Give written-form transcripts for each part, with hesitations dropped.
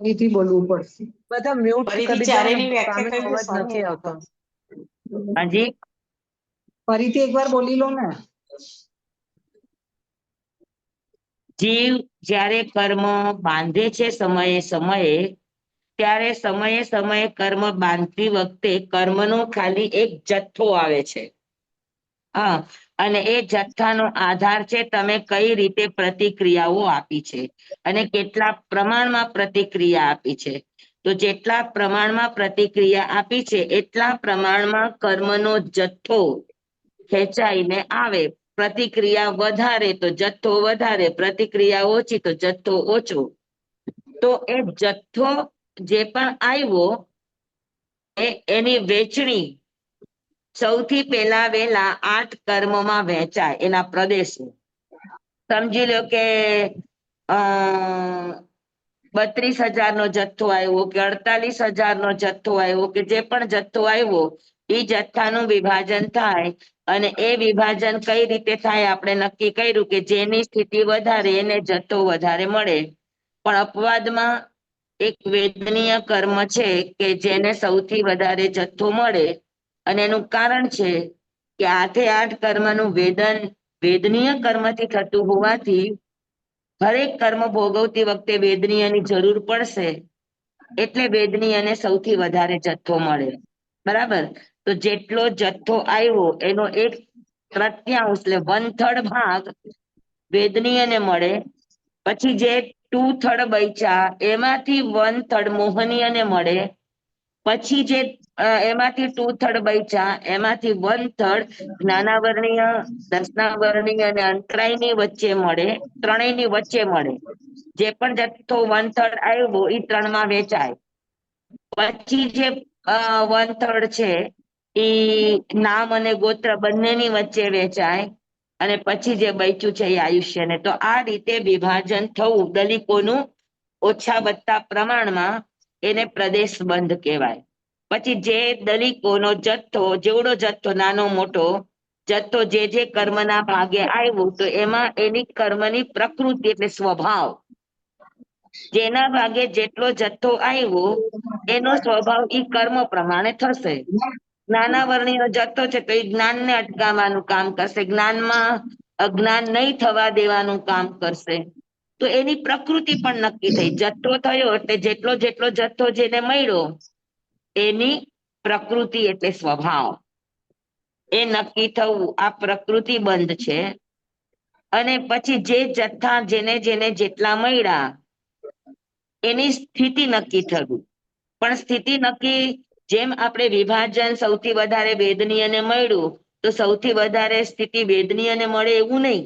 ફરીથી બોલવું પડશે. બધા મ્યુટ ફરીથી કરી દો ને, ચારેયની વ્યાખ્યા સામેનો કરી દો અવાજ સ્વામી. નથી આવતો. હાજી, ફરીથી એકવાર બોલી લો ને. જીવ જ્યારે કર્મ બાંધે છે સમયે સમયે, ત્યારે સમયે સમયે કર્મ બાંધતી વખતે કર્મનો ખાલી એક જથ્થો આવે છે. હા, અને એ જથ્થાનો આધાર છે તમે કઈ રીતે પ્રતિક્રિયાઓ આપી છે અને કેટલા પ્રમાણમાં પ્રતિક્રિયા આપી છે. તો જેટલા પ્રમાણમાં પ્રતિક્રિયા આપી છે એટલા પ્રમાણમાં કર્મનો જથ્થો ખેંચાઈને આવે. પ્રતિક્રિયા વધારે તો જથ્થો વધારે, પ્રતિક્રિયા ઓછી તો જથ્થો ઓછો. તો એ જથ્થો જે પણ આવ્યો એની વહેંચણી સૌથી પહેલા વહેલા 8 કર્મમાં વહેંચાય, એના પ્રદેશો. સમજી લો કે 32,000 નો જથ્થો આવ્યો કે 48,000 નો જથ્થો આવ્યો કે જે પણ જથ્થો આવ્યો એ જથ્થાનું વિભાજન થાય. અને એ વિભાજન કઈ રીતે થાય આપણે નક્કી કર્યું કે જેની સ્થિતિ વધારે એને જથ્થો વધારે મળે. પણ અપવાદમાં એક વેદનીય કર્મ છે કે જેને સૌથી વધારે જથ્થો મળે, અને એનું કારણ છે કે 8 કર્મનું વેદનીય કર્મથી થતું હોવાથી હરેક કર્મ ભોગવતી વખતે વેદનીયની જરૂર પડશે, એટલે વેદનીયને સૌથી વધારે જથ્થો મળે. બરાબર? તો જેટલો જથ્થો આવ્યો એનો 1/3 એટલે 1/3 ભાગ વેદનીયને મળે. પછી જે 2/3 બચ્યા એમાંથી 1/3 મોહનીયને મળે. પછી જે એમાંથી 2/3 બચ્યા એમાંથી 1/3 જ્ઞાનાવર્ણીય, દર્શનાવર્ણીય અને અંતરાયની વચ્ચે મળે. ત્રણેયની વચ્ચે મળે. જે પણ જથ્થો 1/3 આવ્યો એ 3 માં વેચાય. પછી જે 1/3 છે એ નામ અને ગોત્ર બંનેની વચ્ચે વેચાય. અને પછી જે બચ્યું છે એ આયુષ્યને. તો આ રીતે વિભાજન થવું દલિકોનું ઓછા વધતા પ્રમાણમાં, એને પ્રદેશ બંધ કહેવાય. પછી જે દલિકોનો જથ્થો, જેવડો જથ્થો નાનો મોટો જથ્થો જે જે કર્મના ભાગે આવ્યો તો એમાં એની કર્મની પ્રકૃતિ એટલે સ્વભાવ, જેના ભાગે જેટલો જથ્થો આવ્યો એનો સ્વભાવ ઈ કર્મ પ્રમાણે થશે. નાના વર્ણીનો જથ્થો છે તો એ જ્ઞાનને અટકાવવાનું કામ કરશે, જ્ઞાનમાં અજ્ઞાન નહીં થવા દેવાનું કામ કરશે. તો એની પ્રકૃતિ પણ નક્કી થઈ. જથ્થો થયો એટલે જેટલો જેટલો જથ્થો જેને મળ્યો એની પ્રકૃતિ એટલે સ્વભાવ, એ નક્કી થવું આ પ્રકૃતિ બંધ છે. અને પછી જે જથ્થા જેને જેને જેટલા મળ્યા એની સ્થિતિ નક્કી થવી. પણ સ્થિતિ નક્કી, જેમ આપણે વિભાજન સૌથી વધારે વેદનીયને મળ્યું તો સૌથી વધારે સ્થિતિ વેદનીયને મળે એવું નહીં.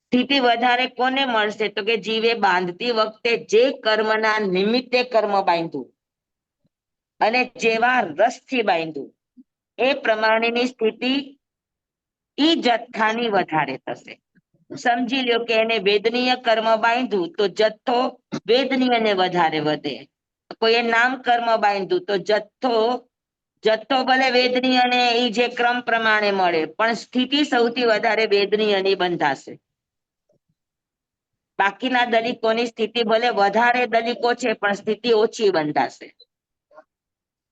સ્થિતિ વધારે કોને મળશે? તો કે જીવે બાંધતી વખતે જે કર્મના નિમિત્તે કર્મ બાંધ્યું અને જેવા રસથી બાંધ્યું એ પ્રમાણેની સ્થિતિ ઈ જથ્થાની વધારે થશે. સમજી લ્યો કે એને વેદનીય કર્મ બાંધ્યું તો જથ્થો વેદનીયને વધારે વધે. કોઈએ નામ કર્મ બાંધ્યું તો જથ્થો ભલે વેદનીય અને એ જે ક્રમ પ્રમાણે મળે, પણ સ્થિતિ સૌથી વધારે વેદનીયની બંધાશે. બાકીના દલિકોની સ્થિતિ ભલે વધારે દલિકો છે પણ સ્થિતિ ઓછી બંધાશે.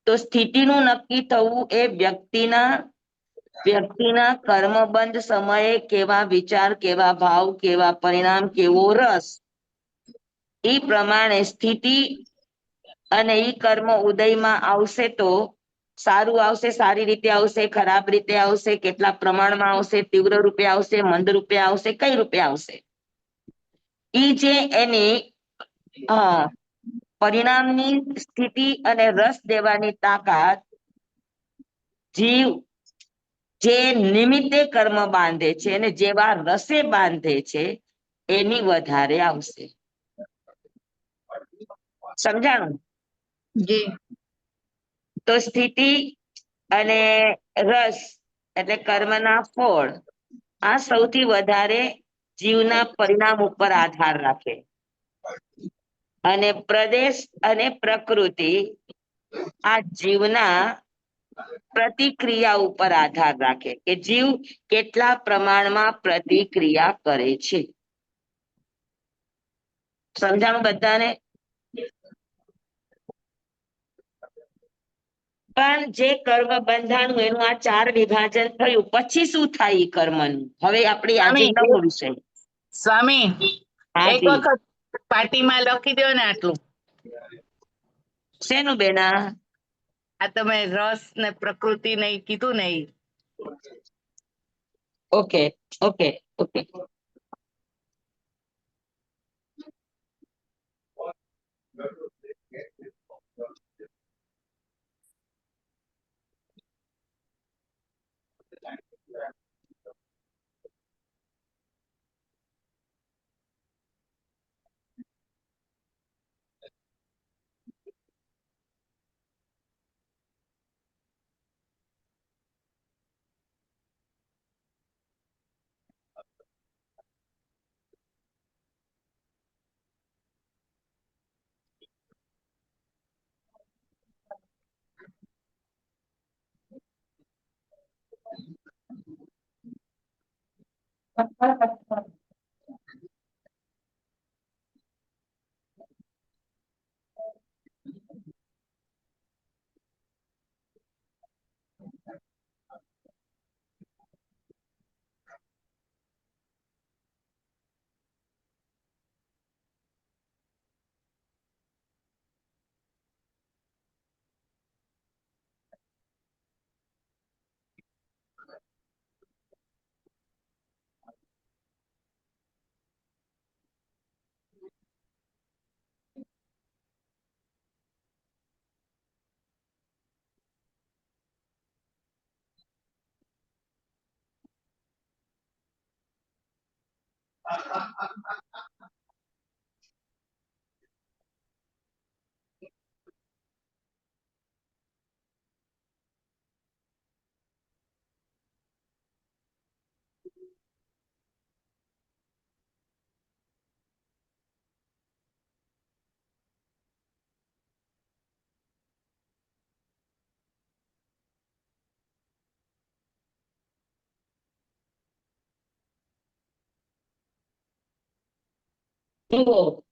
તો સ્થિતિનું નક્કી થવું એ વ્યક્તિના કર્મબંધ સમયે કેવા વિચાર, કેવા ભાવ, કેવા પરિણામ, કેવો રસ, એ પ્રમાણે સ્થિતિ અને ઈ કર્મ ઉદયમાં આવશે તો સારું આવશે, સારી રીતે આવશે, ખરાબ રીતે આવશે, કેટલા પ્રમાણમાં આવશે, તીવ્ર રૂપે આવશે, મંદ રૂપે આવશે, કઈ રૂપે આવશે, ઈ જે એની પરિણામની સ્થિતિ અને રસ દેવાની તાકાત જીવ જે નિમિત્તે કર્મ બાંધે છે અને જેવા રસે બાંધે છે એની વધારે આવશે. સમજાણું? જી. તો સ્થિતિ અને રસ એટલે કર્મના ફળ, આ સૌથી વધારે જીવના પરિણામ ઉપર આધાર રાખે. અને પ્રદેશ અને પ્રકૃતિ આ જીવના પ્રતિક્રિયા ઉપર આધાર રાખે કે જીવ કેટલા પ્રમાણમાં પ્રતિક્રિયા કરે છે. સમજાણું બધાને? પણ જે કર્મ બંધાણું એનું આ 4 વિભાજન થયું પછી શું થાય ઈ કર્મનું? હવે આપણી આજે સ્વામી, નવો વિષય. સ્વામી હા એક જી. વખત પાટીમાં લખી દો ને આટલું. શેનું બેના? આ તમે રસ ને પ્રકૃતિ ને ઈ કીધું ને ઈ. Okay okay okay. જુઓ,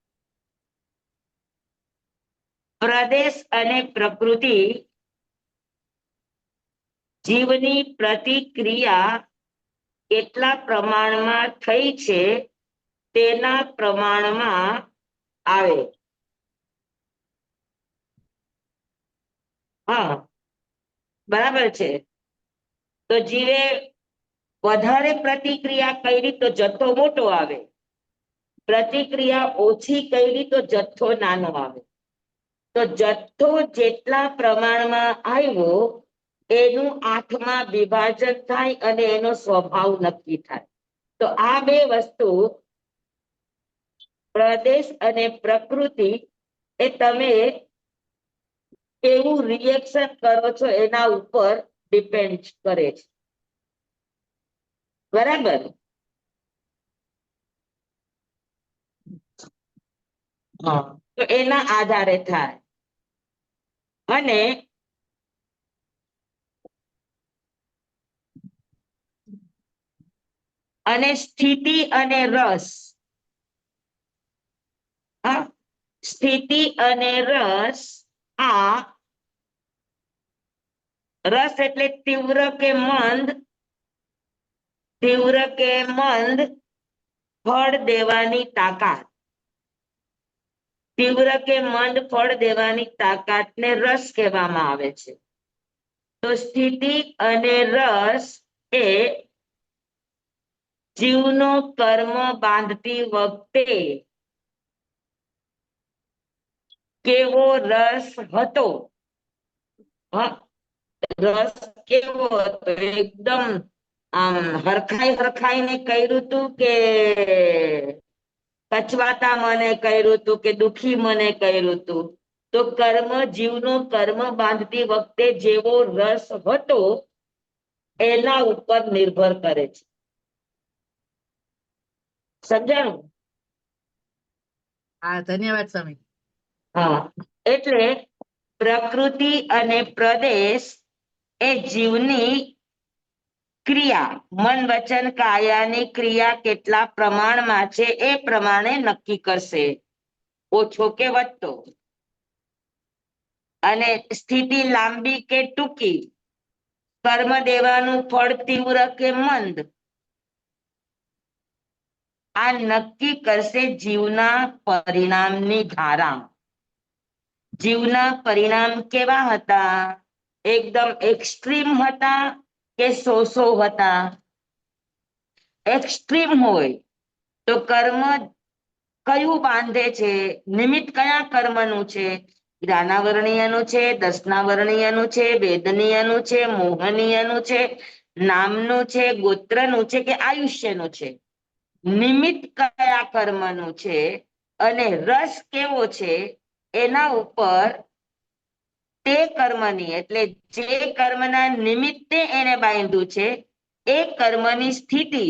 પ્રદેશ અને પ્રકૃતિ જીવની પ્રતિક્રિયા કેટલા પ્રમાણમાં થઈ છે તેના પ્રમાણમાં આવે. હા, બરાબર છે. તો જીવે વધારે પ્રતિક્રિયા કરી તો જથ્થો મોટો આવે, પ્રતિક્રિયા ઓછી કરી તો જથ્થો નાનો આવે. તો જથ્થો જેટલા પ્રમાણમાં આવ્યો એનું 8માં વિભાજન થાય અને એનો સ્વભાવ નક્કી થાય. તો આ બે વસ્તુ પ્રદેશ અને પ્રકૃતિ એ તમે કેવું રિએક્શન કરો છો એના ઉપર ડિપેન્ડ કરે છે. બરાબર? હા, તો એના આધારે થાય. અને સ્થિતિ અને રસ, સ્થિતિ અને રસ, આ રસ એટલે તીવ્ર કે મંદ, તીવ્ર કે મંદ ફળ દેવાની તાકાત. તીવ્ર કે મંદ ફળ દેવાની તાકાતને રસ કહેવામાં આવે છે. તો સ્થિતિ અને રસ એ જીવનો કર્મ બાંધતી વખતે કેવો રસ હતો, રસ કેવો હતો, એકદમ આમ હરખાઈને કર્યું તું કે કચવાતા મને કર્યું તું કે દુખી મને કર્યું તું? તો કર્મ જીવનો કર્મ બાંધતી વખતે જેવો રસ હતો એના ઉપર નિર્ભર કરે છે. સમજાણું? હા, ધન્યવાદ સ્વામી. હા, એટલે પ્રકૃતિ અને પ્રદેશ એ જીવની ક્રિયા, મન વચન કાયાની ક્રિયા કેટલા પ્રમાણમાં છે એ પ્રમાણે નક્કી કરશે. ઓછો કે વધતો, અને સ્થિતિ લાંબી કે ટૂંકી, કર્મ દેવાનું ફળ તીવ્ર કે મંદ, આ નક્કી કરશે જીવના પરિણામની ધારા. જીવના પરિણામ કેવા હતા? એકદમ એક્સ્ટ્રીમ હતા કે સો હતા? એક્સ્ટ્રીમ હોય તો કર્મ કયું બાંધે છે, નિમિત્ત કયા કર્મનું છે? જ્ઞાનાવરણીયનું છે, દર્શનાવરણીયનું છે, વેદનીયનું છે, મોહનીયનું છે, નામનું છે, ગોત્રનું છે કે આયુષ્યનું છે? નિમિત્ત કયા કર્મનું છે અને રસ કેવો છે, એના ઉપર તે કર્મની, એટલે જે કર્મના નિમિત્તે એને બાંધ્યું છે એ કર્મની સ્થિતિ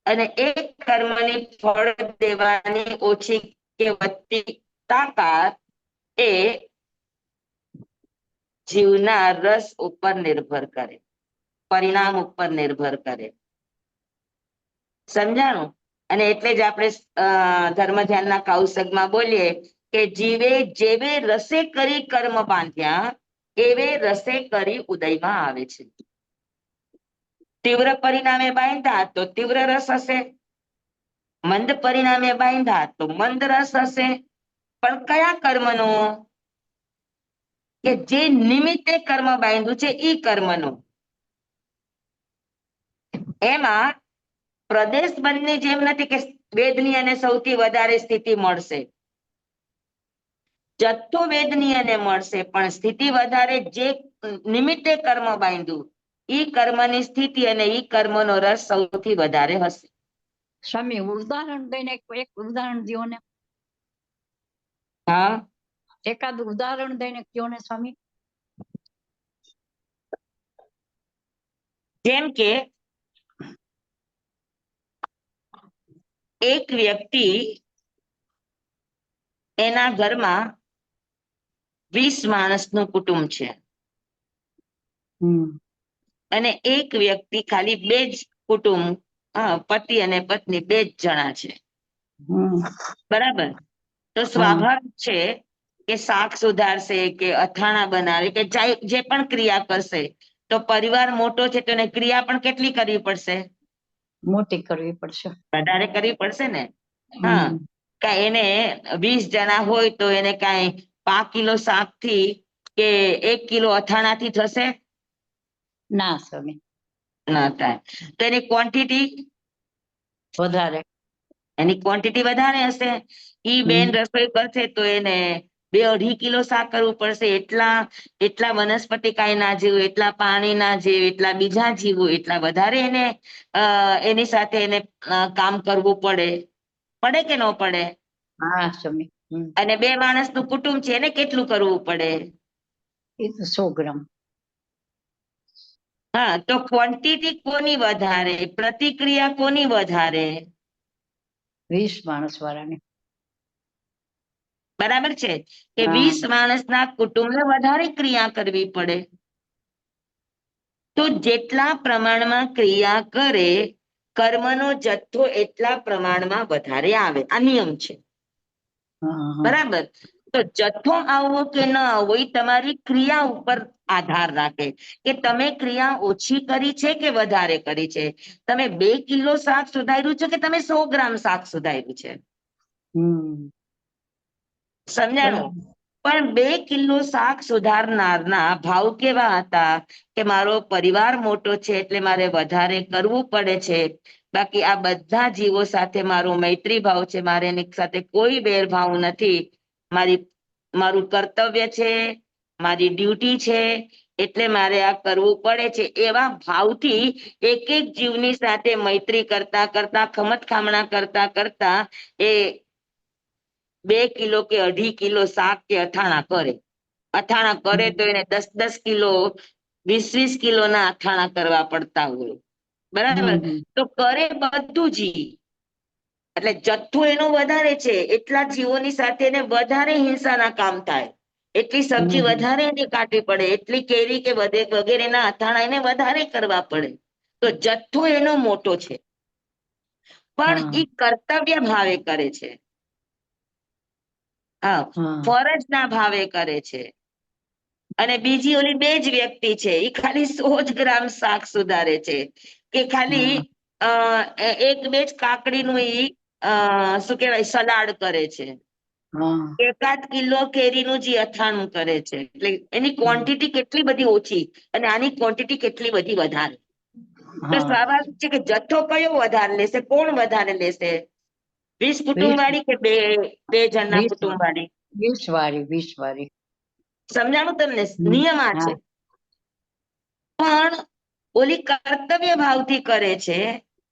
અને એ કર્મની ફળ દેવાની ઓછી કે વધતી તાકાત એ જીવના રસ ઉપર નિર્ભર કરે, પરિણામ ઉપર નિર્ભર કરે. સમજાણું? અને એટલે જ આપણે ધર્મ ધ્યાનના કૌશકમાં બોલીએ કે જીવે જેવે રસે કરી કર્મ બાંધ્યા એવે રસે કરી ઉદયમાં આવે છે. તીવ્ર પરિણામે બાંધ્યા તો તીવ્ર રસ હશે, મંદ પરિણામે બાંધ્યા તો મંદ રસ હશે. પણ કયા કર્મનો? કે જે નિમિત્તે કર્મ બાંધ્યું છે એ કર્મનો. એમાં પ્રદેશ બંને જેમ નથી કે વેદની અને સૌથી વધારે સ્થિતિ મળશે. જથ્થો વેદનીયને મળશે પણ સ્થિતિ વધારે જે નિમિત્તે કર્મ બાંધ્યું ઈ કર્મની સ્થિતિ અને ઈ કર્મનો રસ સૌથી વધારે હશે. સ્વામી ઉદાહરણ દઈને એક ઉદાહરણ દ્યો ને. હા, એકાદ ઉદાહરણ દઈને કયો ને સ્વામી. જેમ કે એક વ્યક્તિ એના ઘરમાં 20 માણસનું કુટુંબ છે અને એક વ્યક્તિ ખાલી 2 જ કુટુંબ, પતિ અને પત્ની 2 જ જણા છે. બરાબર? તો સ્વાભાવિક છે કે શાક સુધારશે કે અથાણા બનાવે કે જે પણ ક્રિયા કરશે તો પરિવાર મોટો છે તો એને ક્રિયા પણ કેટલી કરવી પડશે? મોટી કરવી પડશે. વધારે કરવી પડશે ને. હા, એને 20 જણા હોય તો એને કાંઈ 5 કિલો શાક થી કે 1 કિલો અથાણાથી થશે? ના સ્વામી. ના થાય. તો એની ક્વોન્ટિટી વધારે. એની ક્વોન્ટિટી વધારે હશે. ઈ બેન રસોઈ કરશે તો એને 2-2.5 કિલો શાક કરવું પડશે. એટલા વનસ્પતિ કાંઈ ના જીવું, એટલા પાણી ના જીવ, એટલા બીજા જીવું, એટલા વધારે એને એની સાથે એને કામ કરવું પડે. પડે કે ન પડે? હા સ્વામી. અને 2 માણસનું કુટુંબ છે એને કેટલું કરવું પડે? એ તો 100 ગ્રામ. હા, તો ક્વોન્ટિટી કોની વધારે, પ્રતિક્રિયા કોની વધારે? 20 માણસ વાળાની. બરાબર છે કે 20 માણસના કુટુંબને વધારે ક્રિયા કરવી પડે. તો જેટલા પ્રમાણમાં ક્રિયા કરે કર્મનો જથ્થો એટલા પ્રમાણમાં વધારે આવે. આ નિયમ છે. બરાબર? તો જથ્થો આવવો કે ન આવવો એ તમારી ક્રિયા ઉપર આધાર રાખે કે તમે ક્રિયા ઓછી કરી છે કે વધારે કરી છે. તમે 2 કિલો શાક સુધાર્યું છે કે તમે 100 ગ્રામ શાક સુધાર્યું છે. સમજાણું? પણ 2 કિલો શાક સુધારનારના ભાવ કેવા હતા કે મારો પરિવાર મોટો છે એટલે મારે વધારે કરવું પડે છે. બાકી આ બધા જીવો સાથે મારો મૈત્રી ભાવ છે, મારે એની સાથે કોઈ વેરભાવ નથી. મારું કર્તવ્ય છે, મારી ડ્યુટી છે, એટલે મારે આ કરવું પડે છે. એવા ભાવથી એક એક જીવની સાથે મૈત્રી કરતા કરતા, ખમતખામણા કરતા કરતા એ 2 કિલો કે 2.5 કિલો શાક કે અથાણા કરે. અથાણા કરે તો એને 10-10 કિલો, 20-20 કિલોના અથાણા કરવા પડતા હોય. બરાબર? તો કરે બધું જ. એટલે જથ્થો એનો વધારે છે એટલા જીવોની સાથે એને વધારે હિંસાના કામ થાય, એટલી સબ્જી વધારે એને કાઢવી પડે, એટલી કેરી કે વગેરેના અથાણા એને વધારે કરવા પડે. તો જથ્થો એનો મોટો છે પણ એ કર્તવ્ય ભાવે કરે છે. હા હા ફરજના ભાવે કરે છે. અને બીજી ઓલી બે જ વ્યક્તિ છે એ ખાલી 100 જ ગ્રામ શાક સુધારે છે કે ખાલી એક બે જ કાકડીનું ઈ શું કહેવાય સલાડ કરે છે. હા 1 કિલો કેરીનું જે અથાણું કરે છે. એટલે એની ક્વોન્ટિટી કેટલી બધી ઓછી અને આની ક્વોન્ટિટી કેટલી બધી વધારે. તો હા સ્વાભાવિક છે કે જથ્થો કયો વધારે લેશે, કોણ વધારે લેશે? 20 કુટુંબ 20 વાળી કે બે જણના 20 કુટુંબ વાળી? 20 વાળી સમજાણું તમને? હમ. નિયમ આ છે. હા પણ ઓલી કર્તવ્ય ભાવથી કરે છે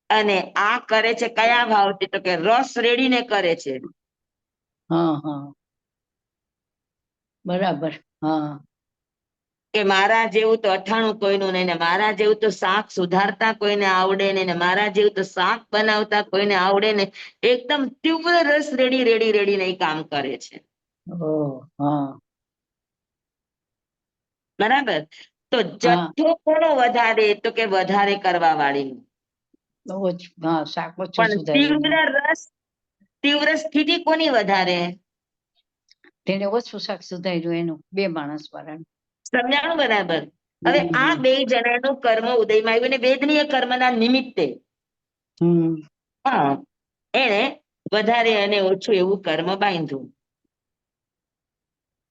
અને આ કરે છે કયા ભાવથી? તો કે રસ રેડીને કરે છે. હા બરાબર. હા કે મારા જેવું તો અથાણું કોઈનું નહીં, ને મારા જેવું તો શાક સુધારતા કોઈને આવડે નહીં, ને મારા જેવું તો શાક બનાવતા કોઈને આવડે નહીં. એકદમ તીવ્ર રસ રેડીને એ કામ કરે છે. ઓહ હા બરાબર. તો હા જથ્થો કોનો વધારે? તો કે વધારે કરવા વાળી. હા શાક ઓછું પણ સુધાર્યું તીવ્ર સ્થિતિ કોની વધારે? તેને ઓછું શાક સુધાર્યું એનું 2 માણસ વાળાનું. સમજાણું બરાબર? હવે આ બે જણાનું કર્મ ઉદયમાં આવ્યું ને વેદનીય કર્મના નિમિત્તે હા એને વધારે અને ઓછું એવું કર્મ બાંધ્યું.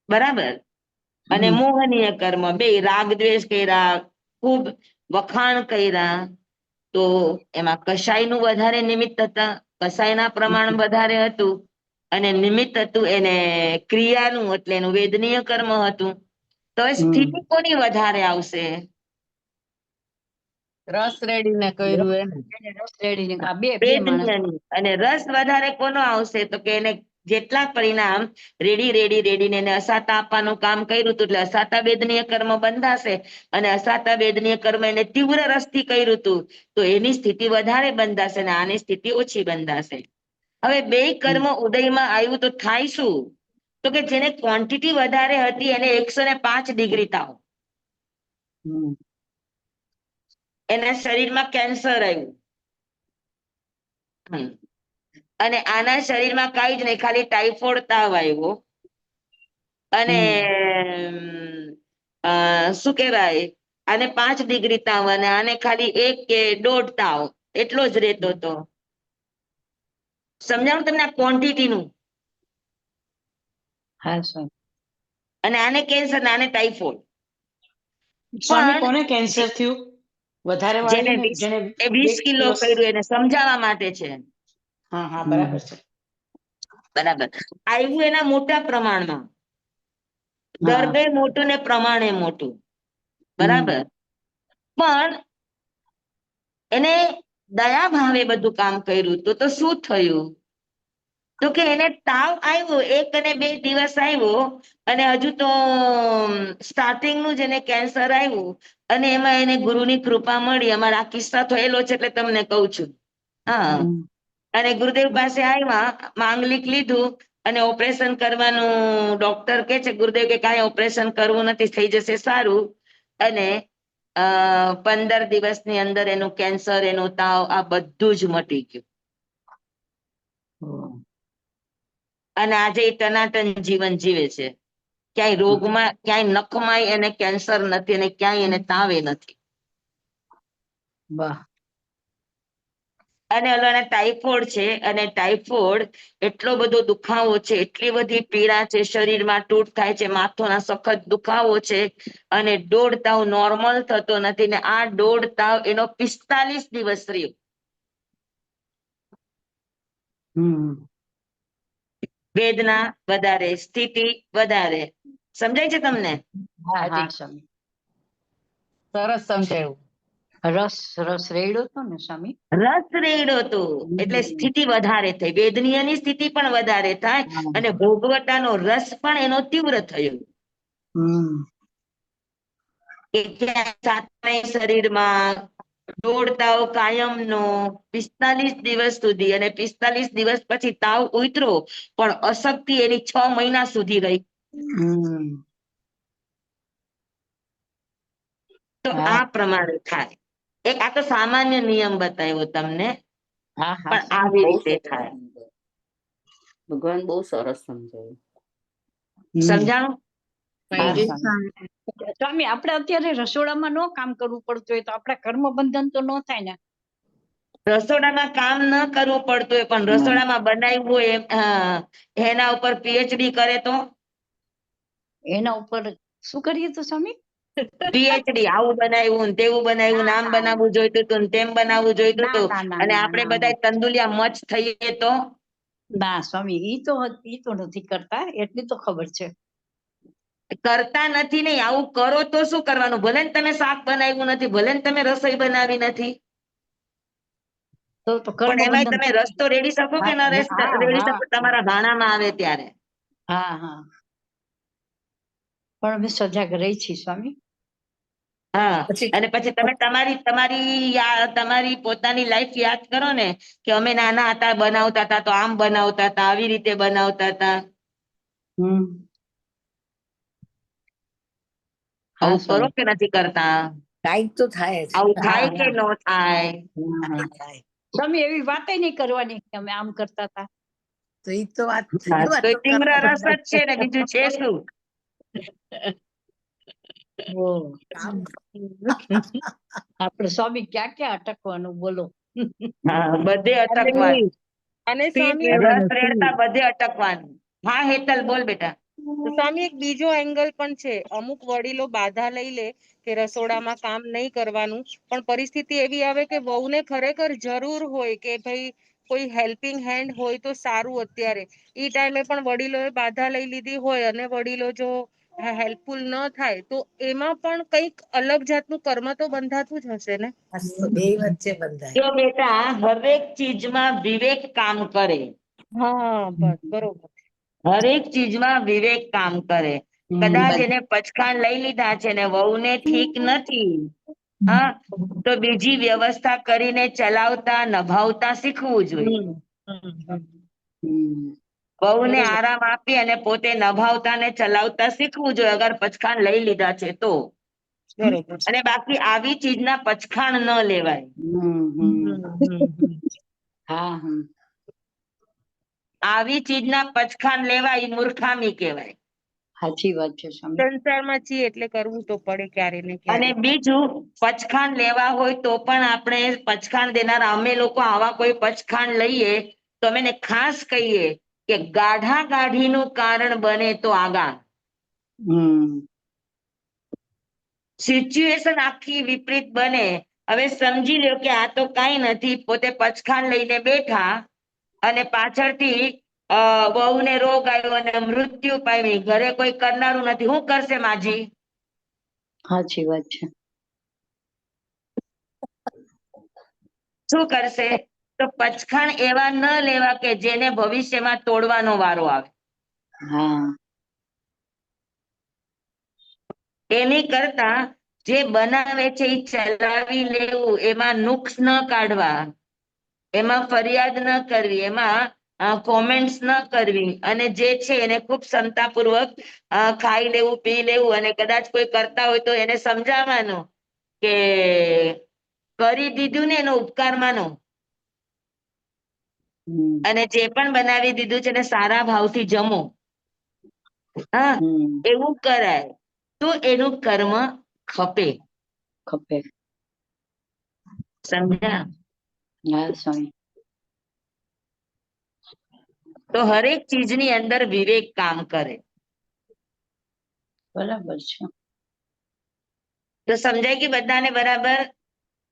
બરાબર. અને મોહનીય કર્મ બે રાગ દ્વેષ કર્યા, ખૂબ વખાણ કર્યા. તો એમાં કસાયનું વધારે નિમિત્ત હતા, કસાયના પ્રમાણ વધારે હતું. અને નિમિત્ત હતું એને ક્રિયાનું, એટલે એનું વેદનીય કર્મ હતું. તો સ્થિતિ કોની વધારે આવશે? રસ રેડીને કર્યું એને. એને રસ રેડીને આ બે માણસ. વેદનીયની. અને રસ વધારે કોનો આવશે? તો કે એને જેટલા પરિણામ રેડીને એને અસાતા આપવાનું કામ કર્યું હતું એટલે અસાતા વેદનીય કર્મ બંધાશે. અને અસાતા વેદનીય કર્મ એને તીવ્ર રસથી કર્યું હતું તો એની સ્થિતિ વધારે બંધાશે અને આની સ્થિતિ ઓછી બંધાશે. હવે બે કર્મ ઉદયમાં આવ્યું તો થાય શું? તો કે જેને ક્વોન્ટિટી વધારે હતી એને 105 ડિગ્રી તાવ, એના શરીરમાં કેન્સર આવ્યું. અને આના શરીરમાં કઈ જ નહીં, ખાલી ટાઇફોઇડ તાવ આવ્યો. અને શું કહેવાય, આને 5 ડિગ્રી તાવ અને આને ખાલી 1 કે 1.5 તાવ એટલો જ રહેતો હતો. સમજાવું તમને આ ક્વોન્ટિટીનું? હા સ્વામી. અને આને કેન્સર ને આને ટાઇફોઇડ. સ્વામી પણ કોને કેન્સર થયું? વધારે જેને વાળીને જેને 20 કિલો કર્યું એને સમજાવવા માટે છે. હા બરાબર છે. બરાબર. આવ્યું એના મોટા પ્રમાણમાં, હા દર્દે મોટું ને પ્રમાણે મોટું. બરાબર. પણ એને દયા ભાવે બધું કામ કર્યું તો શું થયું? તો કે એને તાવ આવ્યો 1 અને 2 દિવસ આવ્યો અને હજુ તો સ્ટાર્ટિંગ નું જેને કેન્સર આવ્યું અને એમાં એને ગુરુની કૃપા મળી. અમારા આ કિસ્સા થયેલો છે એટલે તમને કહું છું. હા. અને ગુરુદેવ પાસે આવ્યા, માંગલિક લીધું અને ઓપરેશન કરવાનું ડોક્ટર કે છે, ગુરુદેવ કે કાંઈ ઓપરેશન કરવું નથી, થઈ જશે સારું. અને 15 દિવસની અંદર એનું કેન્સર, એનું તાવ આ બધું જ મટી ગયું. અને આજે એ ટનાટન જીવન જીવે છે. ક્યાંય રોગમાં, ક્યાંય નખમાંય એને કેન્સર નથી અને ક્યાંય એને તાવે નથી. વાહ. અને ઓલાને ટાઇફોઇડ છે અને ટાઇફોઇડ એટલો બધો દુખાવો છે, એટલી બધી પીડા છે, શરીરમાં તૂટ થાય છે, માથાના સખત દુખાવો છે અને 1.5 તાવ નોર્મલ થતો નથી ને આ 1.5 તાવ એનો 45 દિવસ રહ્યો. વેદના વધારે, સ્થિતિ વધારે. સમજાય છે તમને? હા સ્વામી. સરસ સમજાયું. રસ રેડ્યો હતો ને સ્વામી. રસ રેડો હતો એટલે સ્થિતિ વધારે થઈ, વેદનીયની સ્થિતિ પણ વધારે થાય અને ભોગવટાનો રસ પણ એનો તીવ્ર થયો. કે ક્યાંય શરીરમાં 1.5 તાવ કાયમનો 45 દિવસ સુધી, અને 45 દિવસ પછી તાવ ઉતરો પણ અશક્તિ એની 6 મહિના સુધી રહી. તો હા આ પ્રમાણે થાય. એક આ તો સામાન્ય નિયમ બતાવ્યો તમને, હા પણ આવી બહુ રીતે સરસ થાય. સમજાયું. ભગવાન બહુ સરસ સમજાયું. સમજાણું? હા, સ્વામી. સ્વામી આપણે અત્યારે રસોડામાં ન કામ કરવું પડતું હોય તો આપણા કર્મ બંધન તો ન થાય ને? રસોડામાં કામ ન કરવું પડતું હોય પણ રસોડામાં બનાવ્યું હોય એના ઉપર પીએચડી કરે તો એના ઉપર શું કરીએ તો સ્વામી? પીએચડી આવું બનાવ્યું ને તેવું બનાવ્યું, ના, આમ ના, બનાવવું જોઈતું હતું ને તેમ બનાવવું જોઈતું ના, હતું ના, ના, અને ના, આપણે ના, બધા તંદુલિયા મચ થઈએ તો ના સ્વામી, ઈ તો નથી કરતા, એટલી તો ખબર છે. કરતા નથી ને આવું કરો તો શું કરવાનું? ભલે ને તમે શાક બનાવ્યું નથી, ભલે ને તમે રસોઈ બનાવી નથી, તો કર્મ પણ એમાંય બંધન તમે થાય. રસ્તો રેડી શકો કે હા, ના હા, રેડી હા, શકો તમારા ભાણામાં આવે ત્યારે. હા, હા. પણ અમે સજાગ રહી છીએ સ્વામી. હા, અને પછી તમે તમારી પોતાની લાઈફ યાદ કરો ને કે અમે નાના હતા બનાવતા હતા તો આમ બનાવતા હતા, આવી રીતે બનાવતા હતા. હમ. હા આવું કરો સ્વામી. કે નથી કરતા? કાંઈક તો થાય જ. આવું થાય હા, કે ન થાય? હા. થાય. સ્વામી એવી વાતે નહીં કરવાની કે અમે આમ કરતા હતા. તો ઈ તો વાત હા, તો વાતો તીવ્ર કરવા રસ જ છે ને, બીજું છે શું? ઓહ. કામ આપણે સ્વામી ક્યાં ક્યાં અટકવાનું બોલો. હા, બધે અને અટકવાનું. અને સ્થિર સ્વામી રસ રહેવાનું, સ્થિર. રેડતા બધે અટકવાનું. હા હેતલ બોલ બેટા. સ્વામી એક બીજો એંગલ પણ છે. અમુક વડીલો બાધા લઈ લે કે રસોડામાં કામ નહીં કરવાનું, પણ પરિસ્થિતિ એવી આવે કે વહુને ખરેખર જરૂર હોય કે ભાઈ કોઈ હેલ્પિંગ હેન્ડ હોય તો સારું. અત્યારે ઈ ટાઈમે પણ વડીલોએ બાધા લઈ લીધી હોય અને વડીલો જો હેલ્પફુલ ન થાય તો એમાં પણ કંઈક અલગ જાતનું કર્મ તો બંધાતું જ હશે ને? બે વચ્ચે બંધાય. જો બેટા હરેક ચીજમાં વિવેક કામ કરે. હા, બસ બરોબર. હરેક ચીજમાં વિવેક કામ કરે. કદાચ એને પચકાણ લઈ લીધા છે ને વહુને ઠીક નથી, હા, તો બીજી વ્યવસ્થા કરીને ચલાવતા નભાવતા શીખવું જોઈએ. હમ. વહુને બરોબર. આરામ આપી અને પોતે નભાવતા ને ચલાવતા શીખવું જોઈએ અગર પચખાણ લઈ લીધા છે તો. બરોબર. અને બાકી આવી ચીજના પચખાણ ન લેવાય. હા, હા. આવી ચીજના પચખાણ લેવાય ઈ મૂર્ખામી કહેવાય. સાચી વાત છે સ્વામી. સંસારમાં છીએ એટલે કરવું તો પડે ક્યારે ને અને ક્યારે. બીજું પચખાણ લેવા હોય તો પણ આપણે પચખાણ દેનાર અમે લોકો આવા કોઈ પચખાણ લઈએ તો અમે એને ખાસ કહીએ કે ગાઢા ગાઢીનું કારણ બને તો આગા. હમ. સિચ્યુએશન આખી વિપરીત બને. હવે સમજી લ્યો કે આ તો કઈ નથી, પોતે પચખાણ લઈને બેઠા અને પાછળથી વહુને રોગ આવ્યો અને મૃત્યુ પામી, ઘરે કોઈ કરનારું નથી, શું કરશે માજી? સાચી વાત છે. શું કરશે? તો પચખાણ એવા ન લેવા કે જેને ભવિષ્યમાં તોડવાનો વારો આવે. હા. એની કરતા જે બનાવે છે એ ચલાવી લેવું, એમાં નુક્સ ન કાઢવા, એમાં ફરિયાદ ન કરવી, એમાં કોમેન્ટ્સ ન કરવી, અને જે છે એને ખૂબ ક્ષમતાપૂર્વક ખાઈ લેવું, પી લેવું, અને કદાચ કોઈ કરતા હોય તો એને સમજાવવાનું કે કરી દીધું ને એનો ઉપકાર માનો. હમ. અને જે પણ બનાવી દીધું છે એને સારા ભાવથી જમો. હા, હમ. એવું કરાય તો એનું કર્મ ખપે. ખપે. સમજ્યા? હા સ્વામી. તો હરેક ચીજની અંદર વિવેક કામ કરે. બરાબર છે. તો સમજાય કે બધાને બરાબર?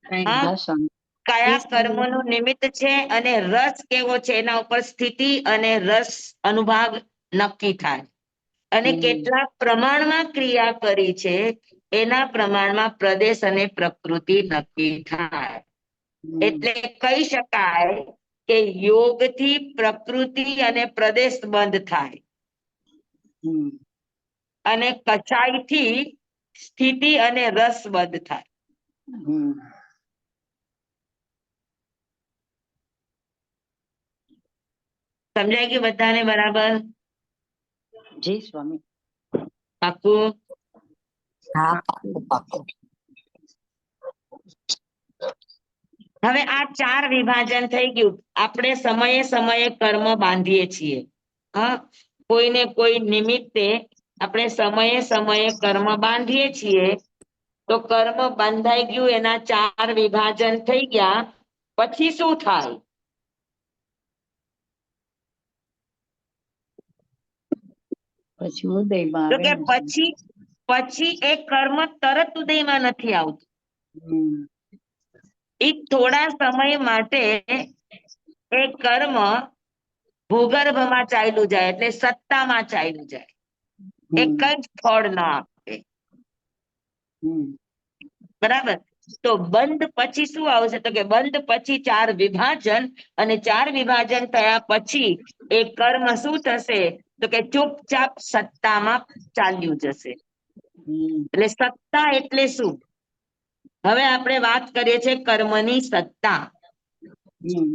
હા, હા સ્વામી. કયા કર્મોનું નિમિત્ત છે અને રસ કેવો છે એના ઉપર સ્થિતિ અને રસ અનુભાગ નક્કી થાય. અને હમ. કેટલા પ્રમાણમાં ક્રિયા કરી છે એના પ્રમાણમાં પ્રદેશ અને પ્રકૃતિ નક્કી થાય. હમ. એટલે કહી શકાય કે યોગથી પ્રકૃતિ અને પ્રદેશ બંધ થાય હમ. અને કચાઈથી સ્થિતિ અને રસ બંધ થાય. હમ. સમજાય કે બધાને બરાબર? જી સ્વામી. પાકું? હા, પાક્કું પાક્કું. હવે આ 4 વિભાજન થઈ ગયું. આપણે સમયે સમયે કર્મ બાંધીએ છીએ. હા, કોઈને કોઈ નિમિત્તે આપણે સમયે સમયે કર્મ બાંધીએ છીએ, તો કર્મ બંધાઈ ગયું, એના 4 વિભાજન થઈ ગયા, પછી શું થાય? પછી ઉદયમાં તો આવે કે ને. પછી એ કર્મ તરત ઉદયમાં નથી આવતું. હમ. એ થોડા સમય માટે એ કર્મ ભૂગર્ભમાં ચાલ્યું જાય, એટલે સત્તામાં ચાલ્યું જાય, એ હમ. કઈ જ ફળ ના આપે. હમ. બરાબર? તો બંધ પછી શું આવશે? તો કે બંધ પછી 4 વિભાજન, અને 4 વિભાજન થયા પછી એ કર્મ શું થશે? તો કે ચૂપચાપ સત્તામાં ચાલ્યું જશે. હમ. એટલે સત્તા એટલે શું? હવે આપણે વાત કરીએ છીએ કર્મની સત્તા. હમ.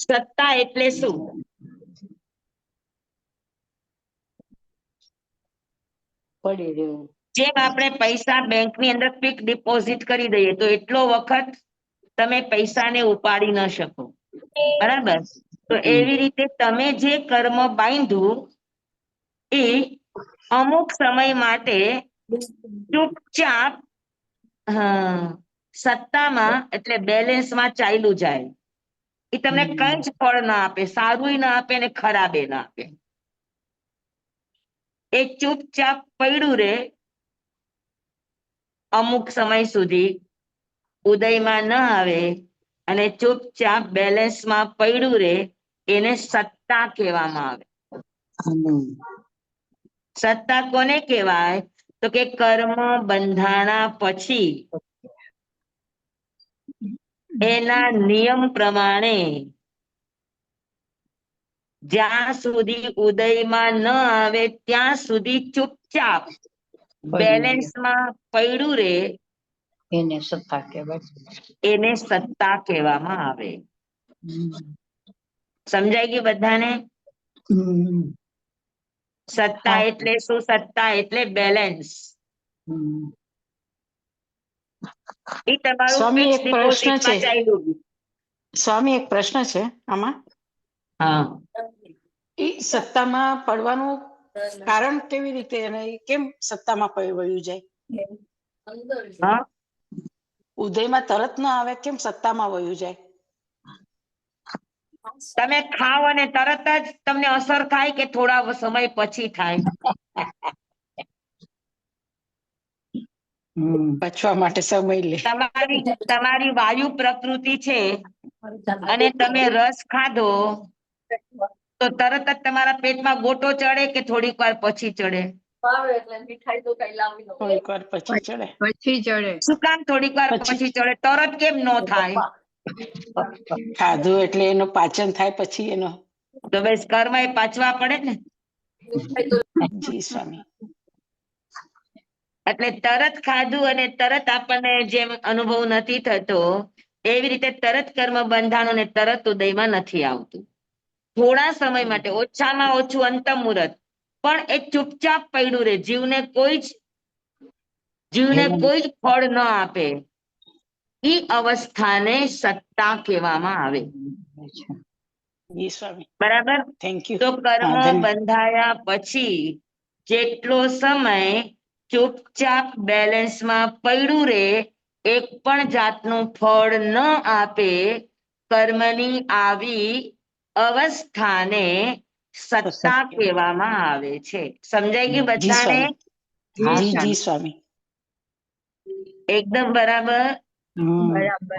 સત્તા એટલે શું? પડી રહેવું. જેમ આપણે પૈસા બેંકની અંદર ફિક્સ ડિપોઝિટ કરી દઈએ, તો એટલો વખત તમે પૈસાને ઉપાડી ન શકો, બરાબર? તો હમ. એવી રીતે તમે જે કર્મ બાંધ્યું એ અમુક સમય માટે ચૂપચાપ સત્તામાં એટલે બેલેન્સમાં ચાલ્યું જાય. એ તમને કઈ જ ફળ ના આપે, સારું ના આપે ને ખરાબે ના આપે. એ ચૂપચાપ પડ્યું રે અમુક સમય સુધી, ઉદયમાં ન આવે, અને ચૂપચાપ બેલેન્સમાં પડ્યું રે, એને સત્તા કહેવામાં આવે. હમ. સત્તા કોને કહેવાય? તો કે કર્મ બંધાણા પછી એના નિયમ પ્રમાણે જ્યાં સુધી ઉદયમાં ન આવે ત્યાં સુધી ચૂપચાપ પડ્યું રહે. બેલેન્સમાં પડ્યું રે, એને સત્તા કહેવાય. એને સત્તા કહેવામાં આવે. હમ. સમજાઈ ગયું બધાને? હમ. સત્તા હા. એટલે શું? સત્તા એટલે બેલેન્સ. હમ. એ તમારું સ્વામી ફિક્સ એક પ્રશ્ન છે. ડિપોઝિટમાં ચાલ્યું ગયું. સ્વામી એક પ્રશ્ન છે આમાં. હા, એ સત્તામાં પડવાનું કારણ કેવી રીતે, અને ઈ કેમ સત્તામાં વયું જાય? હા. ઉદયમાં તરત ન આવે, કેમ સત્તામાં વયું જાય? તમે ખાઓ અને તરત જ તમને અસર થાય કે થોડા સમય પછી થાય? હમ. પચવા માટે સમય લે. તમારી વાયુ પ્રકૃતિ છે, અને તમે રસ ખાધો તો તરત જ તમારા પેટમાં ગોટો ચડે કે થોડીક વાર પછી ચડે? થોડીક વાર પછી ચડે. પછી ચડે. શું કામ થોડીક વાર પછી પછી ચડે? તરત કેમ ન થાય? ખાધું એટલે એનું પાચન થાય, પછી એનો. તો બસ કર્મ એ પાછવા પડે ને. જી સ્વામી. એટલે તરત ખાધું અને તરત આપણને જેમ અનુભવ નથી થતો, એવી રીતે તરત કર્મ બંધાણું ને તરત ઉદયમાં નથી આવતું. થોડા સમય માટે, ઓછામાં ઓછું અંત મુહૂર્ત, પણ એ ચૂપચાપ પડ્યું રે, જીવને કોઈ જ ફળ ન આપે, ઈ અવસ્થાને સત્તા કહેવામાં આવે. જી સ્વામી. બરાબર? Thank you. તો કર્મ હા, ધન્ય. બંધાયા પછી જેટલો સમય ચૂપચાપ બેલેન્સમાં પડ્યું રે, એક પણ જાતનું ફળ ન આપે, કર્મની આવી અવસ્થાને સત્તા કહેવામાં આવે છે. સમજાઈ ગયું જી બધાને? સ્વામી. હા જી જી સ્વામી. સ્વામી. એકદમ બરાબર. બરાબર.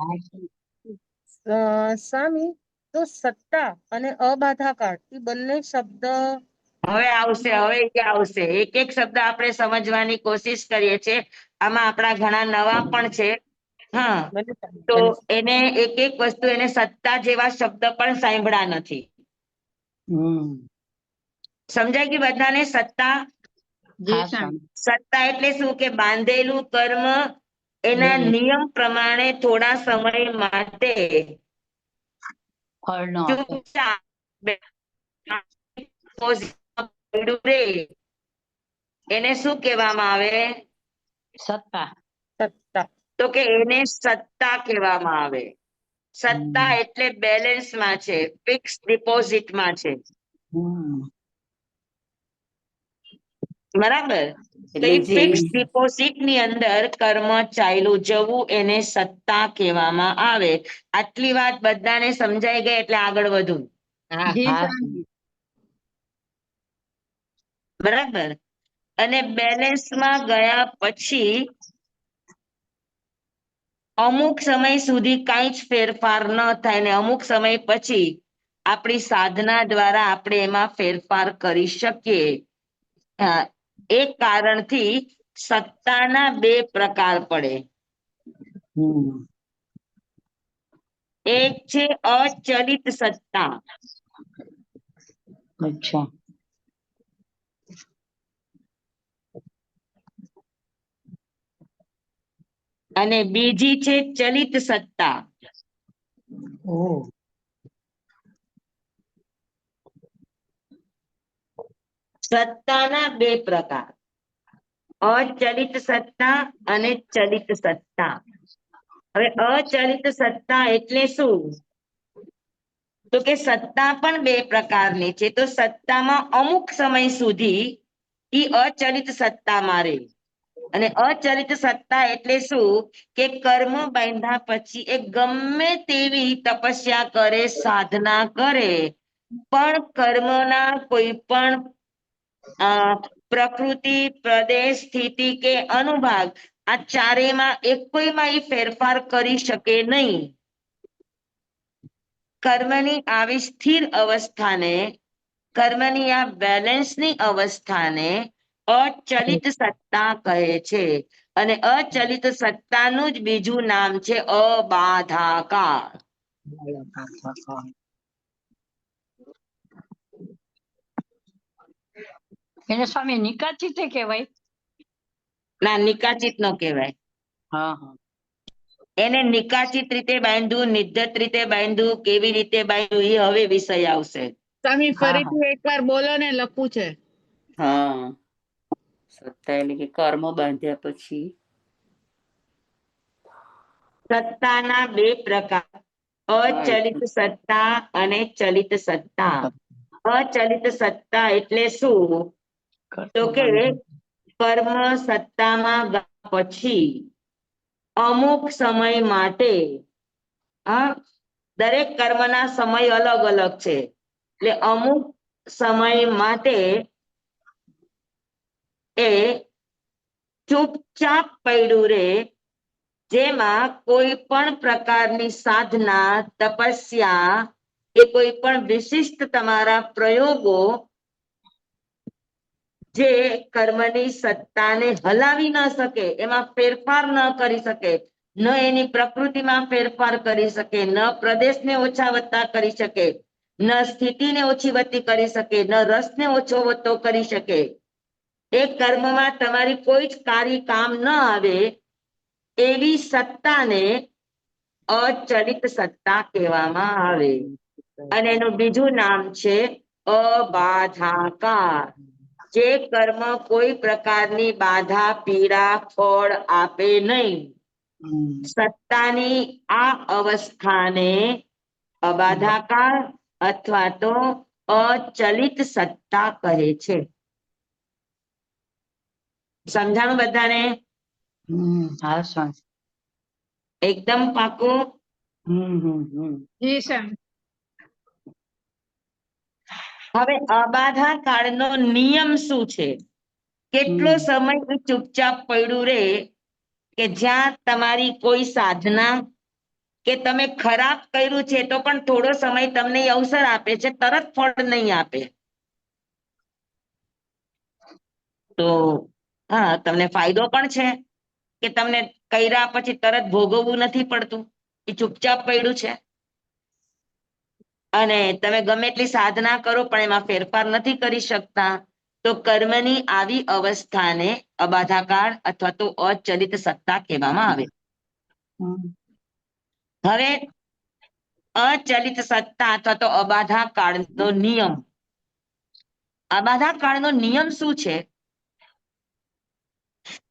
સ્વામી, તો સત્તા અને અબાધાકાર એ બંને શબ્દ હવે આવશે, હવે એ આવશે. એક એક શબ્દ આપણે સમજવાની કોશિશ કરીએ છીએ. આમાં આપણા ઘણા નવા પણ છે. હા, તો એને એક એક વસ્તુ, એને સત્તા જેવા શબ્દ પણ સાંભળ્યા નથી. હમ. સમજાય કે બધાને? સત્તા, હા સ્વામી. સત્તા એટલે શું? કે બાંધેલું કર્મ એના નિયમ પ્રમાણે થોડા સમય માટે ફળ ન આપે. ચૂપચાપ પડ્યું રે, એને શું કહેવામાં આવે? સત્તા. સત્તા. તો કે એને સત્તા કહેવામાં આવે. સત્તા એટલે બેલેન્સમાં છે, ફિક્સ ડિપોઝિટમાં છે. બરાબર? તો એટલે એ જે ફિક્સ ડિપોઝિટ ની અંદર કર્મ ચાલ્યું જવું એને સત્તા કહેવામાં આવે. આટલી વાત બધાને સમજાઈ ગઈ એટલે આગળ વધુ. હા જી હા સ્વામી. બરાબર? અને બેલેન્સમાં ગયા પછી અમુક સમય સુધી કાંઈ જ ફેરફાર ન થાય ને અમુક સમય પછી આપણી સાધના દ્વારા આપણે એમાં ફેરફાર કરી શકીએ. એક કારણથી સત્તાના બે પ્રકાર પડે. એક છે અચલિત સત્તા અચ્છા. અને બીજી છે ચલિત સત્તા. ઓહ. સત્તાના બે પ્રકાર, અચલિત સત્તા અને ચલિત સત્તા. હવે અચલિત સત્તા એટલે શું? તો કે સત્તા પણ બે પ્રકારની છે. તો સત્તામાં અમુક સમય સુધી ઈ અચલિત સત્તામાં રહે. અને અચલિત સત્તા એટલે શું? કે કર્મ બાંધ્યા પછી એ ગમે તેવી તપસ્યા કરે, સાધના કરે, પણ કર્મના કોઈ પણ પ્રકૃતિ, પ્રદેશ, સ્થિતિ કે અનુભાગ આ ચારેયમાં એકોયમાં ઈ ફેરફાર કરી શકે નહીં. કર્મની આવી સ્થિર અવસ્થાને, કર્મની આ બેલેન્સની અવસ્થાને અચલિત સત્તા કહે છે. અને અચલિત સત્તાનું જ બીજું નામ છે અબાધાકાર. એને સ્વામી નિકાચિત કહેવાય? ના, નિકાચિત નો કહેવાય. હા હા. એને નિકાચિત રીતે બાંધ્યું, નિર્ધત રીતે બાંધ્યું, કેવી રીતે બાંધ્યું એ હવે વિષય આવશે. તમે હા, ફરીથી એકવાર બોલો ને, લખવું છે. હા, સત્તા એટલે કે કર્મ બાંધ્યા પછી સત્તાના બે પ્રકાર, અચલિત સત્તા અને ચલિત સત્તા. અચલિત સત્તા એટલે શું? તો કે કર્મ સત્તામાં ગયા પછી અમુક સમય માટે, દરેક કર્મના સમય અલગ અલગ છે. એટલે અમુક સમય માટે એ ચૂપચાપ પડ્યું રે, જેમાં કોઈ પણ પ્રકારની સાધના, તપસ્યા કે કોઈ પણ વિશિષ્ટ તમારા પ્રયોગો જે કર્મની સત્તાને હલાવી ન શકે, એમાં ફેરફાર ન કરી શકે, ન એની પ્રકૃતિમાં ફેરફાર કરી શકે, ન પ્રદેશને ઓછા વત્તા કરી શકે, ન સ્થિતિને ઓછી વત્તી કરી શકે, ન રસને ઓછો વત્તો કરી શકે, એ કર્મમાં તમારી કોઈ જ કાર્ય કામ ન આવે એવી સત્તાને અચલિત સત્તા કહેવામાં આવે. અને એનું બીજું નામ છે અબાધાકાર. જે કર્મ કોઈ પ્રકારની બાધા, પીડા, ફળ આપે નહીં, સત્તાની આ અવસ્થાને અબાધાકાર અથવા તો અચલિત સત્તા કહે છે. સમજાણું બધાને? હા સ્વામી. એકદમ પાકું? જી સ્વામી. હવે અબાધા કાળનો નિયમ શું છે? કેટલો સમય એ ચૂપચાપ પડ્યું રે કે જ્યાં તમારી કોઈ સાધના કે તમે ખરાબ કર્યું છે તો પણ થોડો સમય તમને એ અવસર આપે છે, તરત ફળ નહીં આપે. તો હા, તમને ફાયદો પણ છે કે તમને કર્યા પછી તરત ભોગવવું નથી પડતું, એ ચૂપચાપ પડ્યું છે. અને તમે ગમે એટલી સાધના કરો પણ એમાં ફેરફાર નથી કરી શકતા. તો કર્મની આવી અવસ્થાને અબાધાકાળ અથવા તો અચલિત સત્તા કહેવામાં આવે. હવે અચલિત સત્તા અથવા તો અબાધા કાળનો નિયમ. અબાધા કાળનો નિયમ શું છે?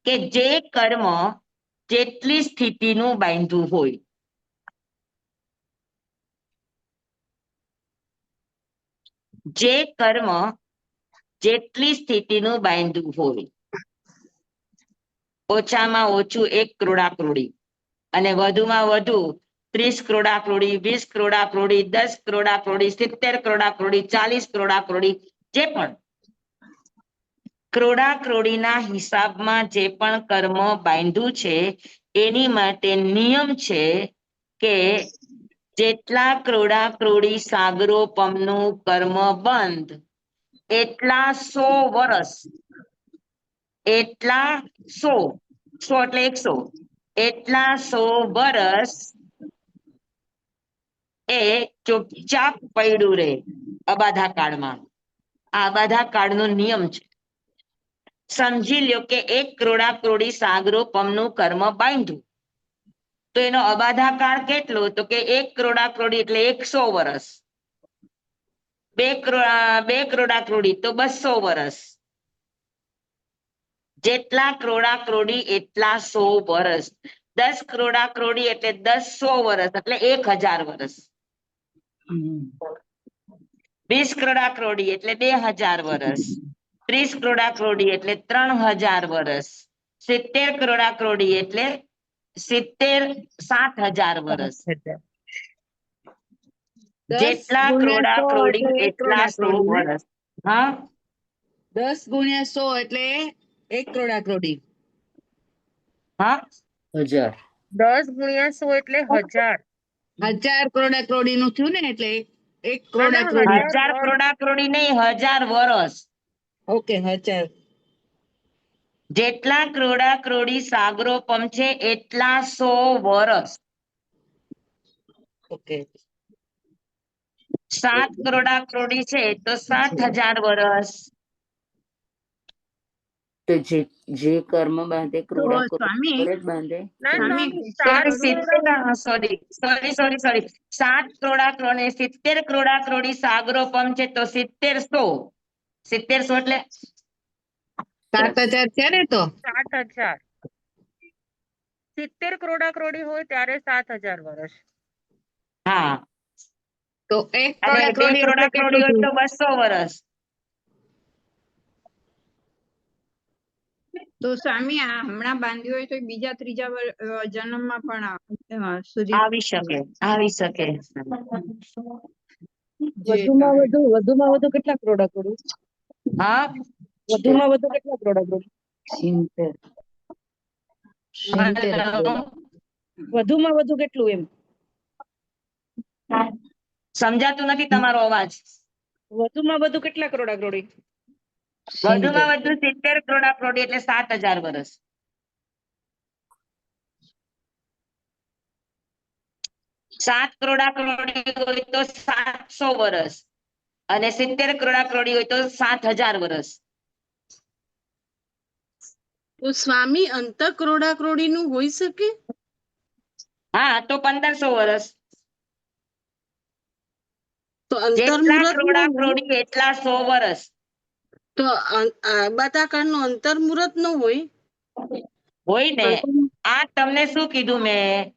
કે જે કર્મ જેટલી સ્થિતિનું બાંધ્યું હોય, જે કર્મ જેટલી સ્થિતિનું બાંધ્યું હોય, ઓછામાં ઓછું 1 ક્રોડા-ક્રોડી અને વધુમાં વધુ 30 ક્રોડા-ક્રોડી, 20 ક્રોડા-ક્રોડી, 10 ક્રોડા-ક્રોડી, 70 ક્રોડા-ક્રોડી, 40 ક્રોડા-ક્રોડી, જે પણ ક્રોડા-ક્રોડીના હિસાબમાં જે પણ કર્મ બાંધ્યું છે એની માટે નિયમ છે કે જેટલા ક્રોડા-ક્રોડી સાગરોપમનું કર્મ બંધ એટલા 100 વર્ષ, એટલા 100 એટલે 100, એટલા 100 વર્ષ એ ચૂપચાપ પડ્યું રહે અબાધા કાળમાં. આ અબાધા કાળનો નિયમ છે. સમજી લ્યો કે 1 ક્રોડા-ક્રોડી સાગરોપમનું કર્મ બાંધ્યું તો એનો અબાધા કાળ કેટલો? તો કે 1 ક્રોડા-ક્રોડી એટલે 100 વર્ષ, 2 ક્રોડા-ક્રોડી તો 200 વર્ષ, જેટલા ક્રોડા-ક્રોડી એટલા 100 વર્ષ, 10 ક્રોડા-ક્રોડી એટલે 100 વર્ષ એટલે 1000 વર્ષ, 20 ક્રોડા-ક્રોડી એટલે 2000 વર્ષ, 30 ક્રોડા-ક્રોડી એટલે 3000 વર્ષ, 70 ક્રોડા-ક્રોડી એટલે 70,000 વર્ષ. જેટલા ક્રોડા-ક્રોડી એટલા 100 વર્ષ. હા, 10 ગુણ્યા 100 એટલે 1 ક્રોડા-ક્રોડી. હા, 1000. 10 ગુણ્યા 100 એટલે 1000. 1000 ક્રોડા-ક્રોડી નું થયું ને એટલે 1 ના, ક્રોડા-ક્રોડી. 1000 ક્રોડા-ક્રોડી નહીં, 1000 વર્ષ. ઓકે 1000. જેટલા ક્રોડા-ક્રોડી સાગરોપમ છે એટલા 100 વર્ષ. ઓકે 7 ક્રોડા-ક્રોડી છે તો 7000 વર્ષ. તો જે કર્મ બાંધે ક્રોડા-ક્રોડી સ્વામી, પર જ બાંધે. ના સ્વામી, સ્વામી, સોરી 7 ક્રોડા-ક્રોડી 70 ક્રોડા-ક્રોડી સાગરોપમ છે તો 70 100 એટલે 7000 છે ને તો 7000. 70 ક્રોડા-ક્રોડી હોય ત્યારે 7000 વર્ષ. હા, તો 1 અને 2 ક્રોડા-ક્રોડી એટલે ક્રોડા-ક્રોડી કેટલું હોય તો થયું? 200 વર્ષ. તો સ્વામી આ હમણાં બાંધ્યું હોય તો બીજા ત્રીજા જન્મમાં પણ સુધી આવી શકે, આવી શકે. વધુમાં વધુ કેટલા ક્રોડા-ક્રોડી? હા, વધુમાં વધુ કેટલા ક્રોડા-ક્રોડી? 70 વધુમાં વધુ કેટલું એમ? સમજાતું નથી તમારો અવાજ. વધુમાં વધુ કેટલા ક્રોડા-ક્રોડી? વધુમાં વધુ 70 ક્રોડા-ક્રોડી એટલે 7000 વર્ષ. 7 ક્રોડા-ક્રોડી હોય તો 700 વર્ષ અને 70 ક્રોડા-ક્રોડી હોય તો 7000 વર્ષ. તો સ્વામી અંત ક્રોડા-ક્રોડી નું હોઈ શકે? હા, તો 1500 વર્ષ. તો જેટલા અંતર્મુહૂર્ત ક્રોડા-ક્રોડી એટલા 100 વર્ષ. તો અબાધા નું અંતર્મુહૂર્ત ન હોય? હોય ને. આ તમને શું કીધું મેં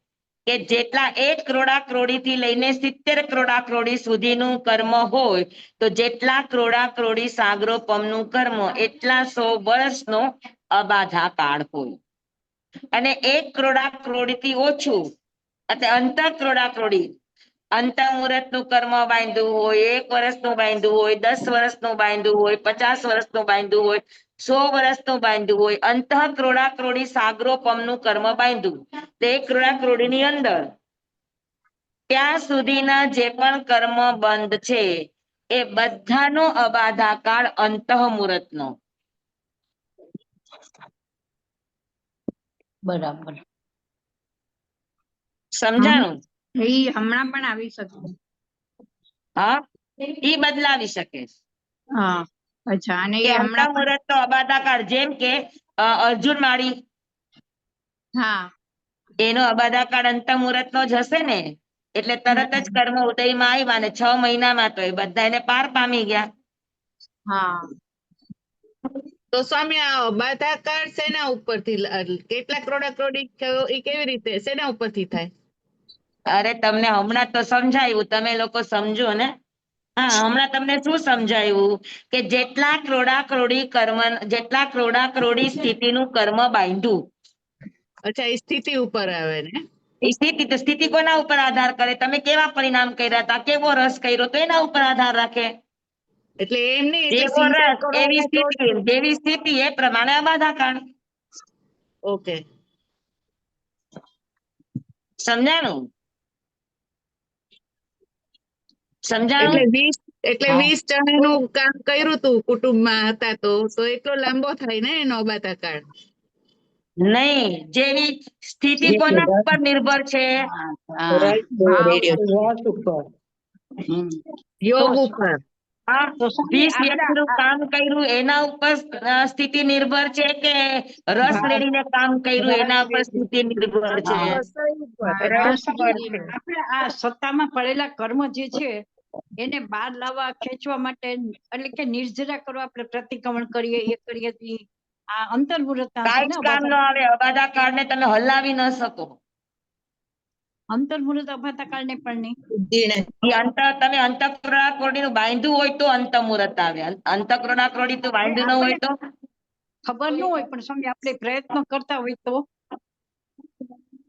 કે જેટલા 1 ક્રોડા-ક્રોડી થી લઈને 70 ક્રોડા-ક્રોડી સુધીનું કર્મ હોય તો જેટલા ક્રોડા-ક્રોડી સાગરોપમનું કર્મ એટલા 100 વર્ષનો અબાધા કાળ હોય. અને 1 ક્રોડા-ક્રોડી થી ઓછું એટલે અંત ક્રોડા-ક્રોડી, અંત મુહૂર્તનું કર્મ બાંધ્યું હોય, 1 વર્ષનું બાંધ્યું હોય, 10 વર્ષનું બાંધ્યું હોય, 50 વર્ષનું બાંધ્યું હોય, 100 વર્ષનું બાંધ્યું હોય, અંત ક્રોડા-ક્રોડી સાગરોપમનું કર્મ બાંધ્યું તે 1 ક્રોડા-ક્રોડી ની અંદર ત્યાં સુધીના જે પણ કર્મ બંધ છે એ બધાનો અબાધા કાળ અંત મુહૂર્તનો. બરાબર. સમજાણું? એ હમણાં પણ આવી શકે. હા, ઈ બદલાવી શકે. હા, અચ્છા. અને કે એ અંત હમણાં પણ મુહૂર્ત નો અબાધા કાળ, જેમ કે અર્જુન માળી, હા એનો અબાધા કાળ અંત મુહૂર્ત નો જ હશે ને, એટલે તરત જ કર્મ ઉદયમાં આવ્યા ને 6 મહિનામાં તો એ બધા એને પાર પામી ગયા. હા. તો સ્વામી આ અબાધા કાળ શેના ઉપરથી કેટલા ક્રોડા-ક્રોડી એ કેવી રીતે શેના ઉપરથી થાય? અરે તમને હમણાં તો સમજાયું, તમે લોકો સમજો ને. હા, હમણાં તમને શું સમજાયું કે જેટલા ક્રોડા ક્રોડી સ્થિતિનું કર્મ બાંધ્યું. અચ્છા, એ સ્થિતિ ઉપર આવે ને. એ સ્થિતિ કોના ઉપર આધાર કરે? તમે કેવા પરિણામ કર્યા હતા, કેવો રસ કર્યો, તો એના ઉપર આધાર રાખે. એટલે એમ નહીં, એટલે જેવો સિંચાઈ રસ કરો એવી ને તો સ્થિતિ, જેવી સ્થિતિ એ પ્રમાણે અબાધા કાળ. ઓકે. સમજાણું? એટલે સમજાણું? 20 જણાનું કામ કર્યું તું કુટુંબમાં હતા તો એટલો લાંબો થાય ને એનો અબાધા કાળ. નહીં, જેવી સ્થિતિ કોના ઉપર નિર્ભર છે? વાત ઉપર. યોગ તો ઉપર. હા, તો સ્વામી 20 વ્યક્તિનું કામ કર્યું એના ઉપર સ્થિતિ નિર્ભર છે કે રસ લેડીને કામ કર્યું એના ઉપર સ્થિતિ નિર્ભર છે? આપણે આ સત્તામાં પડેલા કર્મ જે છે એને બહાર લાવવા ખેંચવા માટે એટલે કે નિર્જરા કરવા આપણે પ્રતિક્રમણ કરીએ, એ કરીએ તો ઈ આ અંતર્મુહૂર્તતા છે કાંઈ ને જ કામ ન આવે. અબાધા કાળને તમે હલાવી ન શકો. અંતર્મુહૂર્ત અભાતા કાળને પણ નહીં. તમે અંતઃક્રોડા ક્રોડીનું બાંધ્યું હોય તો અંતઃમુહૂર્ત આવે. અંતઃક્રોડા ક્રોડી તો બાંધ્યું ન હોય તો ખબર ન હોય પણ સ્વામી આપણે પ્રયત્ન કરતા હોય તો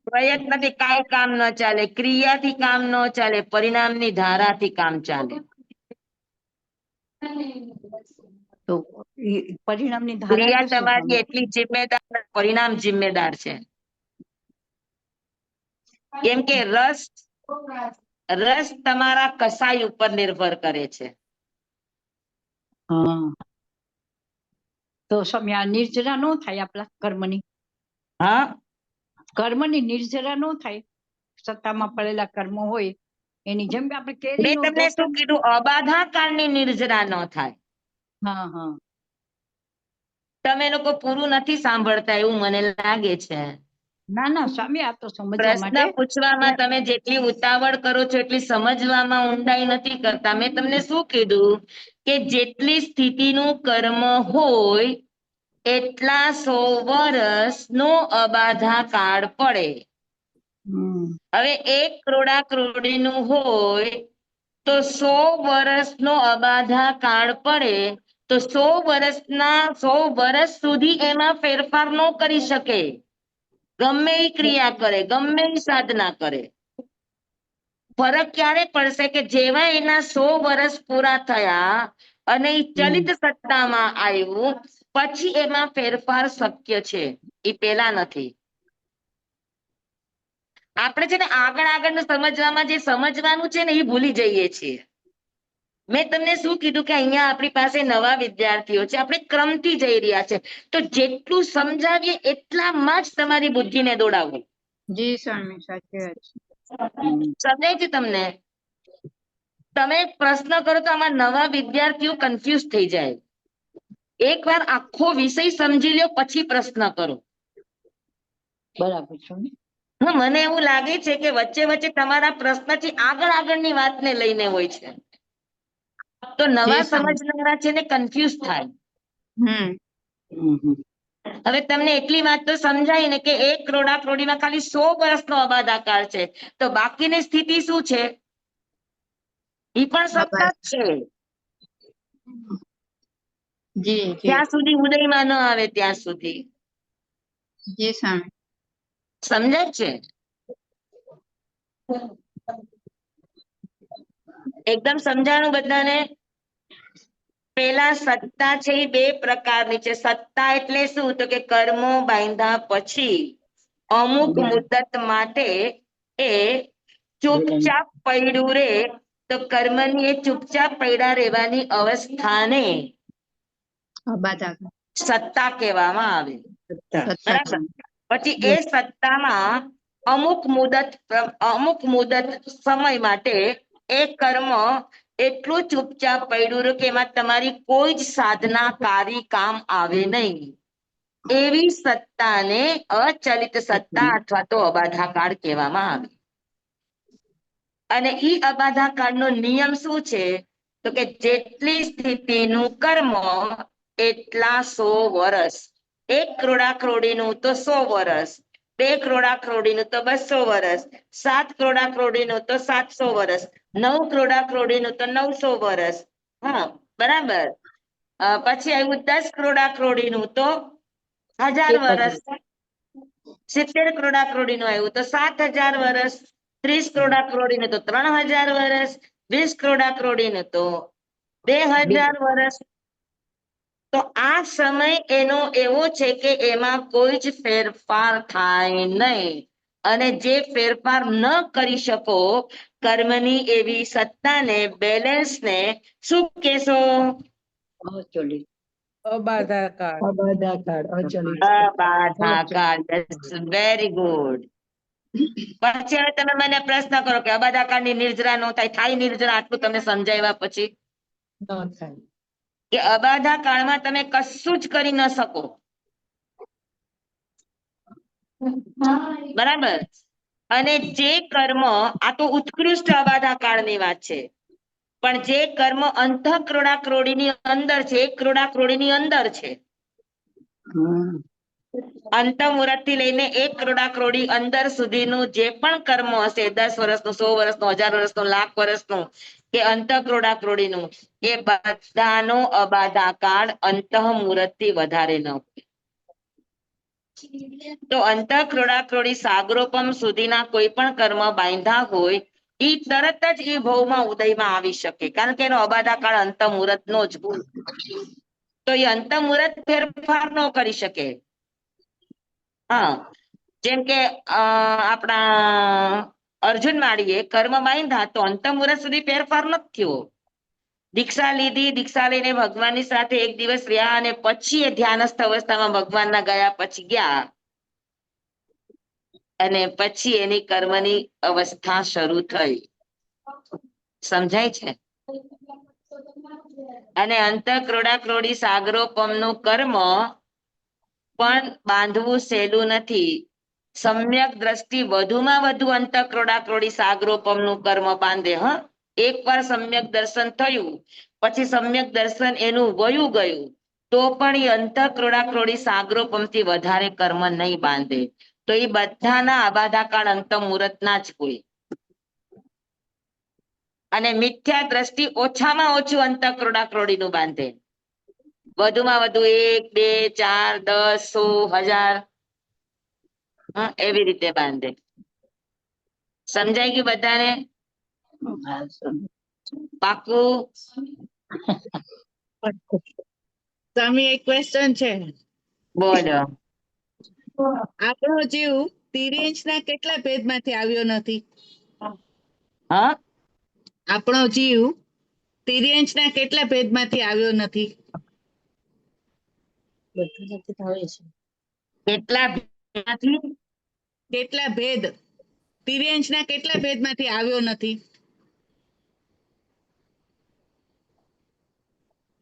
પ્રયત્નથી કાંઈ કામ ન ચાલે, ક્રિયાથી કામ ન ચાલે, પરિણામની ધારાથી કામ ચાલે. તો ઈ પરિણામની ધારા ક્રિયા એટલે શું તમારી સ્વામી? એટલી જિમ્મેદાર, પરિણામ જિમ્મેદાર છે. કેમ કે રસ તમારા કસાય ઉપર નિર્ભર કરે છે. હા, તો સ્વામી આ નિર્જરા નો થાય આપણા કર્મની? હા, કર્મની નિર્જરા નો થાય? સત્તામાં પડેલા કર્મ હોય એની જેમ આપણે મેં કેરીનું તમને શું દર્શન. કીધું? અબાધા કાળની નિર્જરા ન થાય. હા હા, તમે લોકો પૂરું નથી સાંભળતા એવું મને લાગે છે. ના ના સ્વામી આ તો સમજવા પ્રશ્ન માટે. પૂછવામાં તમે જેટલી ઉતાવળ કરો છો એટલી સમજવામાં ઊંડાઈ નથી કરતા. મેં તમને શું કીધું કે જેટલી સ્થિતિનું કર્મ હોય એટલા 100 વર્ષ નો અબાધા કાળ પડે. હવે 1 ક્રોડા ક્રોડીનું હોય તો 100 વર્ષનો અબાધા કાળ પડે તો 100 વર્ષ સુધી એમાં ફેરફાર ન કરી શકે. ગમે એ ક્રિયા કરે, ગમે એ સાધના કરે, ફરક ક્યારે પડશે કે જેવા એના 100 વર્ષ પૂરા થયા અને એ ચલિત સત્તામાં આવ્યું પછી એમાં ફેરફાર શક્ય છે, એ પેલા નથી. આપણે છે ને આગળનું સમજવામાં જે સમજવાનું છે ને એ ભૂલી જઈએ છીએ. મેં તમને શું કીધું કે અહીંયા આપણી પાસે નવા વિદ્યાર્થીઓ છે, આપણે ક્રમથી જઈ રહ્યા છે, તો જેટલું સમજાવીએ એટલામાં જ તમારી બુદ્ધિને દોડાવવું. જી સ્વામી સાચી વાત છે. સમજાય છે તમને? તમે પ્રશ્ન કરો તો આમાં નવા વિદ્યાર્થીઓ કન્ફ્યુઝ થઈ જાય. એકવાર આખો વિષય સમજી લ્યો પછી પ્રશ્ન કરો. બરાબર છે. મને એવું લાગે છે કે વચ્ચે વચ્ચે તમારા પ્રશ્નથી આગળની વાતને લઈને હોય છે, તો નવા સમજનારા છે ને કન્ફ્યુઝ થાય. હવે તમને એટલી વાત તો સમજાય ને કે 1 ક્રોડા ક્રોડીમાં ખાલી 100 વર્ષનો અબાધા કાળ છે, તો બાકીની સ્થિતિ શું છે? એ પણ સત્તા જ છે. જી જી જ્યાં સુધી ઉદયમાં ન આવે ત્યાં સુધી. જી સ્વામી. સમજાય છે? એકદમ સમજાણું બધાને? પેલા સત્તા છે એ 2 પ્રકારની છે. સત્તા એટલે શું? તો કે કર્મો બાંધ્યા પછી અમુક મુદત માટે એ ચૂપચાપ પડ્યું રે, તો કર્મની એ ચૂપચાપ પડ્યા રહેવાની અવસ્થાને અબાધા સત્તા કહેવામાં આવે. બરાબર? પછી એ સત્તામાં અમુક મુદત સમય માટે એ કર્મ એટલું ચૂપચાપ પડ્યું રહ્યું કે એમાં તમારી કોઈ જ સાધનાકારી કામ આવે નહીં. એવી સત્તાને અચલિત સત્તા અથવા તો અબાધા કાળ કહેવામાં આવે. અને ઈ અબાધા કાળનો નિયમ શું છે? તો કે જેટલી સ્થિતિનું કર્મ એટલા 100 વર્ષ. 1 ક્રોડા ક્રોડીનું તો 100 વર્ષ, 2 કરોડા ક્રોડીનું તો 200 વર્ષ, 7 કરોડા ક્રોડીનું તો 700 વર્ષ, 9 કરોડા ક્રોડીનું તો 900 વર્ષ. હા, બરાબર. પછી આવ્યું 10 કરોડા ક્રોડીનું તો 1000 વર્ષ, 70 કરોડા ક્રોડીનું આવ્યું તો 7000 વર્ષ, 30 કરોડા ક્રોડીનું તો 3000 વર્ષ, 20 કરોડા ક્રોડીનું તો 2000 વર્ષ. તો આ સમય એનો એવો છે કે એમાં કોઈ જ ફેરફાર થાય નહીં, અને જે ફેરફાર ન કરી શકો કર્મની એવી સત્તાને, બેલેન્સને શું કહેશો? અચલિત. અબાધાકાર. અબાધાકાર, અચલિત. અબાધાકાર. Very good. પછી હવે તમે મને પ્રશ્ન કરો કે અબાધાકારની નિર્જરા નો થાય નિર્જરા? આટલું તમને સમજાવ્યા પછી ન થાય. કે અબાધા કાળમાં તમે કશું જ કરી ન શકો, બરાબર. અને જે કર્મ, આ તો ઉત્કૃષ્ટ અબાધા કાળની વાત છે, પણ જે કર્મ અંતઃ કરોડા ક્રોડીની અંદર છે, 1 કરોડા ક્રોડીની અંદર છે, અંત મુહૂર્ત થી લઈને 1 કરોડા ક્રોડી અંદર સુધીનું જે પણ કર્મ હશે, 10 વર્ષનું, 100 વર્ષનું, 1000 વર્ષનું, લાખ વર્ષનું કે અંત કરોડા ક્રોડીનું, એ બધાનો અબાધા કાળ અંત મુહૂર્ત થી વધારે ન હોય. તો અંત કરોડા ક્રોડી સાગરોપમ સુધીના કોઈ પણ કર્મ બાંધા હોય ઈ તરત જ એ ભવમાં ઉદયમાં આવી શકે, કારણ કે એનો અબાધા કાળ અંત મુહૂર્ત નો જ હોય. તો એ અંત મુહૂર્ત ફેરફાર ન કરી શકે. હા, જેમ કે આપણા અર્જુન માળીએ કર્મ બાંધ્યા તો અંત મુહૂર્ત સુધી ફેરફાર નથી થયો. દીક્ષા લીધી, દીક્ષા લઈને ભગવાનની સાથે એક દિવસ રહ્યા, અને પછી એ ધ્યાનસ્થ અવસ્થામાં ભગવાનના ગયા પછી ગયા, અને પછી એની કર્મની અવસ્થા શરૂ થઈ. સમજાય છે? અને અંત ક્રોડા ક્રોડી સાગરોપમનું કર્મ પણ બાંધવું સહેલું નથી. સમ્યક દ્રષ્ટિ વધુમાં વધુ અંત ક્રોડા ક્રોડી સાગરોપમનું કર્મ બાંધે. એકવાર સમ્યક દર્શન થયું પછી સમ્યક દર્શન એનું વયું ગયું તો પણ એ અંત ક્રોડા ક્રોડી સાગરોપમથી વધારે કર્મ નહીં બાંધે. તો એ બધાના અબાધા કાળ અંત મુહૂર્તના જ હોય. અને મિથ્યા દ્રષ્ટિ ઓછામાં ઓછું અંત ક્રોડા ક્રોડીનું બાંધે, વધુમાં વધુ 1, 2, 4, 10, 100, 1000 એવી રીતે બાંધે. સમજાઈ ગયું બધાને? પાકું? સ્વામી, એક ક્વેશ્ચન છે. બોલો. આપણો જીવ તિર્યંશના કેટલા ભેદમાંથી આવ્યો નથી? હા, આપણો જીવ તિર્યંશના કેટલા ભેદમાંથી આવ્યો નથી? કેટલા ભેદમાંથી? કેટલા ભેદ, તિર્યંશના કેટલા ભેદમાંથી આવ્યો નથી?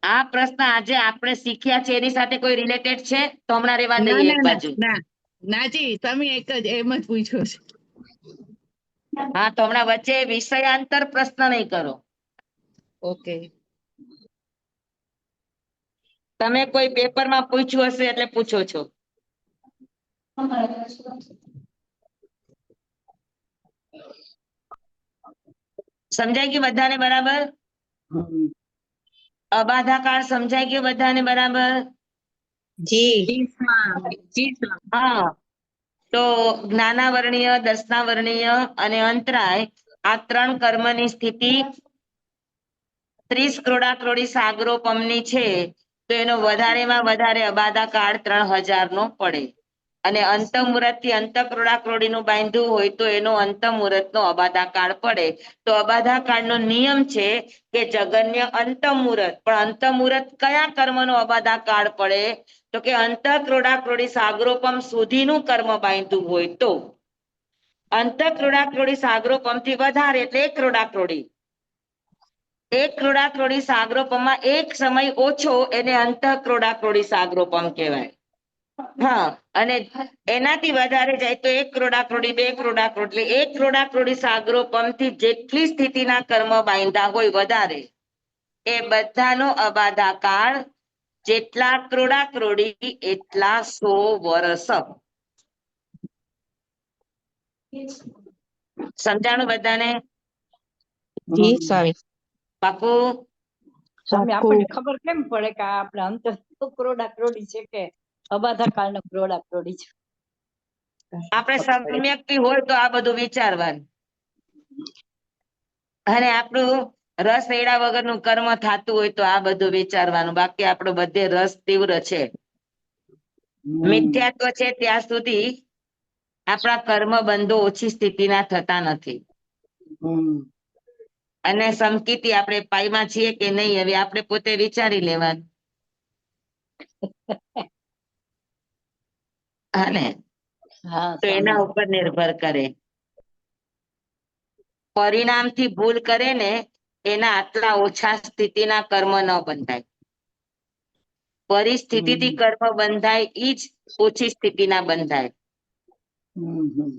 આ પ્રશ્ન આજે આપણે શીખ્યા છે એની સાથે કોઈ રિલેટેડ છે તો હમણાં રેવા ના દઈએ ના એક ના બાજુ. ના નાજી, સ્વામી એક જ એમ જ પૂછ્યો છે. હા, તો હમણાં વચ્ચે વિષયાંતર પ્રશ્ન નહીં કરો. ઓકે. તમે કોઈ પેપરમાં પૂછ્યું હશે એટલે પૂછો છો. સમજાઈ ગયું બધાને બરાબર? અબાધા કાળ સમજાઈ ગયો બધાને બરાબર? હા, તો જ્ઞાનાવર્ણીય, દર્શનાવર્ણીય અને અંતરાય આ 3 કર્મની સ્થિતિ 30 કરોડા ક્રોડી સાગરોપમની છે, તો એનો વધારેમાં વધારે અબાધા કાળ 3000 નો પડે. અને અંત મુહૂર્ત થી અંત કરોડા ક્રોડીનું બાંધ્યું હોય તો એનો અંત મુહૂર્ત નો અબાધા કાળ પડે. તો અબાધા કાળનો નિયમ છે કે જગન્ય અંત મુહૂર્ત, પણ અંત મુહૂર્ત કયા કર્મનો અબાધા કાળ પડે? તો કે અંત ક્રોડા ક્રોડી સાગરોપમ સુધીનું કર્મ બાંધ્યું હોય તો. અંત ક્રોડા ક્રોડી સાગરોપમ થી વધારે એટલે 1 કરોડા ક્રોડી, 1 કરોડા ક્રોડી સાગરોપમમાં એક સમય ઓછો એને અંત ક્રોડા ક્રોડી સાગરોપમ કહેવાય. હા, અને એનાથી વધારે જાય તો 1 કરોડા ક્રોડી, 2 કરોડા ક્રોડી, એટલે 1 કરોડા ક્રોડી સાગરોપમ થી જેટલી સ્થિતિના કર્મ બાંધ્યા હોય વધારે, એ બધાનો અબાધા કાળ જેટલા ક્રોડા ક્રોડી એટલા 100 વર્ષ. સમજાણું બધાને? જી સ્વામી. પાકું? સ્વામી આપણને ખબર કેમ પડે કે આ આપણે અંતર ક્રોડા ક્રોડી છે કે અબાધા કાળનો ક્રોડા ક્રોડી છે? આપણે સમ્યક્તિ હોય તો આ બધું વિચારવાનું, અને આપણું રસ એડા વગરનું કર્મ થતું હોય તો આ બધું વિચારવાનું. બાકી આપણો બધે રસ તીવ્ર છે, મિથ્યાત્વ છે ત્યાં સુધી આપણા કર્મ બંધો ઓછી સ્થિતિના થતા નથી. અને સમકીતી આપણે પાયમાં છીએ કે નહીં, હવે આપણે પોતે વિચારી લેવાનું. અને હા તો એના ઉપર નિર્ભર કરે. પરિણામથી ભૂલ કરે ને એના આટલા ઓછા સ્થિતિના કર્મ ન બંધાય. પરિસ્થિતિથી કર્મ બંધાય ઈ જ ઓછી સ્થિતિના બંધાય.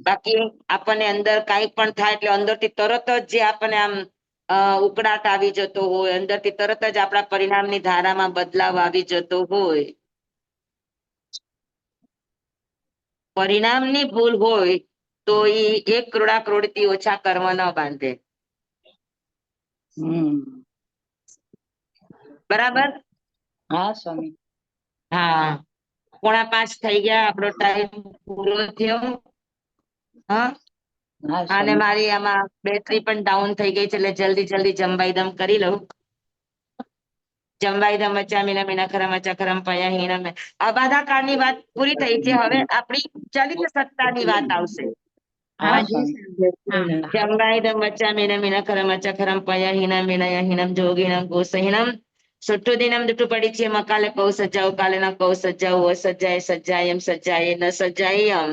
બાકી આપણને અંદર કાંઈ પણ થાય એટલે અંદરથી તરત જ જે આપણને આમ ઉકળાટ આવી જતો હોય, અંદરથી તરત જ આપણા પરિણામની ધારામાં બદલાવ આવી જતો હોય, પરિણામની ભૂલ હોય તો ઈ 1 કરોડા કરોડથી ઓછા કર્મ ન બાંધે. બરાબર? હા સ્વામી. હા, 4:45 થઈ ગયા, આપણો ટાઈમ પૂરો થયો. હા, હા અને સ્વામી. મારી આમાં બેટરી પણ ડાઉન થઈ ગઈ છે, એટલે જલ્દી જમવાઈદમ કરી લઉં. જમવાઈદમ વચામીને મીનાખરમ વચાખરમ પયા હીનમ. અબાધા કાળની વાત પૂરી થઈ છે. હવે આપણી ચલિત સત્તાની વાત આવશે. હા સ્વામી. જમવાઈદમ વચામીને મીનાખરમ વચાખરમ પયા હીનમ વિનય હીનમ જોગીનમ ગોસહીનમ સુઠ્ઠુ દિનમ દુઠ્ઠુ પડી છે. કાલે કૌ સજાવ, કાલે ન કૌ સજાવ, સજાય સજાયમ સજાય ન સજાયમ.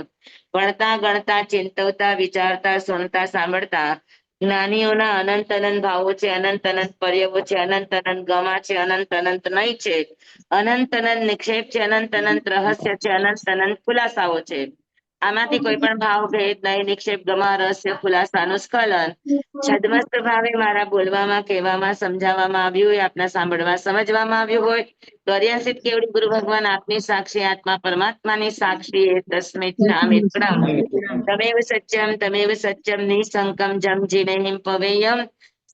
ભણતા ગણતા ચિંતવતા વિચારતા સુણતા સાંભળતા જ્ઞાનીઓના અનંત અનંત ભાવો છે, અનંત અનંત પર્યવો છે, અનંત અનંત ગમા છે, અનંત અનંત નહીં છે, અનંત અનંત નિક્ષેપ છે, અનંત અનંત રહસ્ય છે, અનંત અનંત ખુલાસાઓ છે. આમાંથી કોઈ પણ ભાવ ભેદ નહીં, નિક્ષેપ ગમા રહસ્ય ખુલાસાનું સ્ખલન છદ્મસ્ત ભાવે મારા બોલવામાં, કહેવામાં, સમજાવવામાં આવ્યું હોય, આપના સાંભળવા સમજવામાં આવ્યું હોય તો અર્યાસિત કેવડી ગુરુ ભગવાન આપની સાક્ષી, આત્મા પરમાત્માની સાક્ષી એ તસ્મૈ તમેવ સત્યમ નિસંકમ જમ જીનેહિમ પવેયમ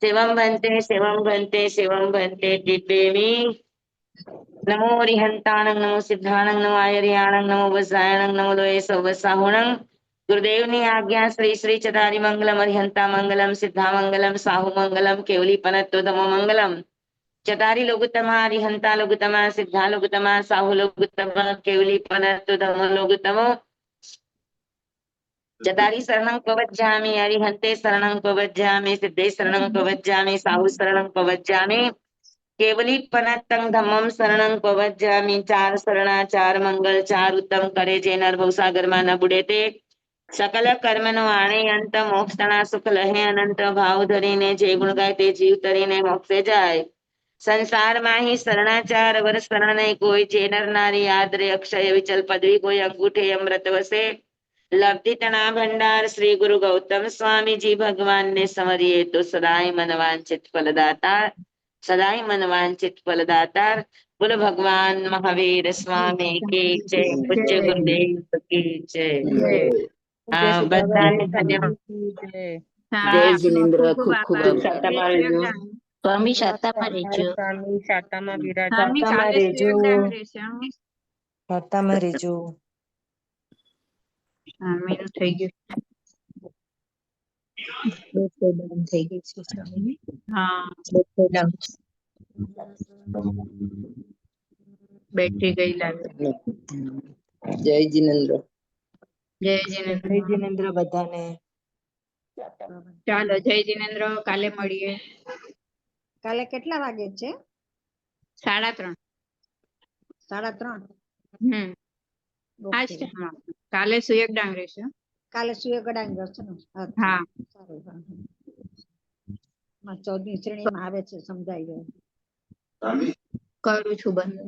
સેવમ ભંતે સેવમ ભંતે સેવમ ભંતે દિવ્યેમી. નમો હરિહંતાણંગ, નમો સિદ્ધાણંગ, નમો આયર્યાણંગ, નમો વસાયણંગ, નમો લોય સૌવસાહુણંગ. ગુરુદેવની આજ્ઞા શ્રી શ્રી ચદારી મંગલમ, હરિહંતા મંગલમ, સિદ્ધા મંગલમ, સાહુ મંગલમ, કેવલી પનત્તો ધમો મંગલમ. ચતારી લોગુત્તમા, હરિહંતા લોગુત્તમા, સિદ્ધા લોગુત્તમા, સાહુ લોગુત્તમા, કેવલી પનત્તો ધમો લોગુત્તમો. ચતારી શરણં પ્રવજ્જામિ, હરિહંતે શરણં પ્રવજ્જામિ, સિદ્ધે શરણં પ્રવજ્જામિ, સાહુ શરણં પ્રવજ્જામિ, કેવલી પનત્તં ધમ્મં શરણં પ્રવજ્જામિ. 4 શરણા, 4 મંગલ, 4 ઉત્તમ કરે જે નર ભવસાગરમાં ન બુડે તે. સકલ કર્મનો આણે અંત, મોક્ષના સુખ લહે અનંત. ભાવ ધરીને જે ગુણ ગાય તે જીવ તરીને મોક્ષે જાય. સંસારમાં હી શરણાચાર વર શરણ નહીં કોઈ, જે નર નારી આદરે અક્ષય વિચલ પદવી કોઈ, અંગૂઠે અમૃત વસે. લબ્ધિ તણા ભંડાર શ્રી ગુરુ ગૌતમ સ્વામીજી ભગવાનને સમરીએ તો સદાય મન વાંછિત ફલદાતા, સદાય મન વાંછિત ફલદાતાર. બોલો ભગવાન મહાવીર સ્વામી કી જય, પૂજ્ય ગુરુદેવ કી જય. બધાને ધન્યવાદ. જય જિનેન્દ્ર, ખૂબ ખૂબ આભાર. શાંતામાં રહેજો. સ્વામી શાતામાં રહેજો. સ્વામી શાતામાં બિરાજો. સ્વામી કાલે સુયોગદાન રહેશે. વાર્તામાં રહેજો. હા, મેરું થઈ ગયું. થઈ ગઈ છે સ્વામી. હા, જય બેટરી ગઈ લાગે. જિનેન્દ્ર. જય જય જીનેન્દ્ર. જિનેન્દ્ર બધાને. ચાલો, જય જીનેન્દ્ર. કાલે મળીએ. કાલે કેટલા વાગે છે? 3:30. 3:30. આજ ટાઈમમાં. કાલે સુયોગદાન રહેશે. કાલે સૂર્યગડાની દર્શન. હા. સારું. 14મી શ્રેણીમાં આવે છે, સમજાઈ ગયું. કરું છું બંધ.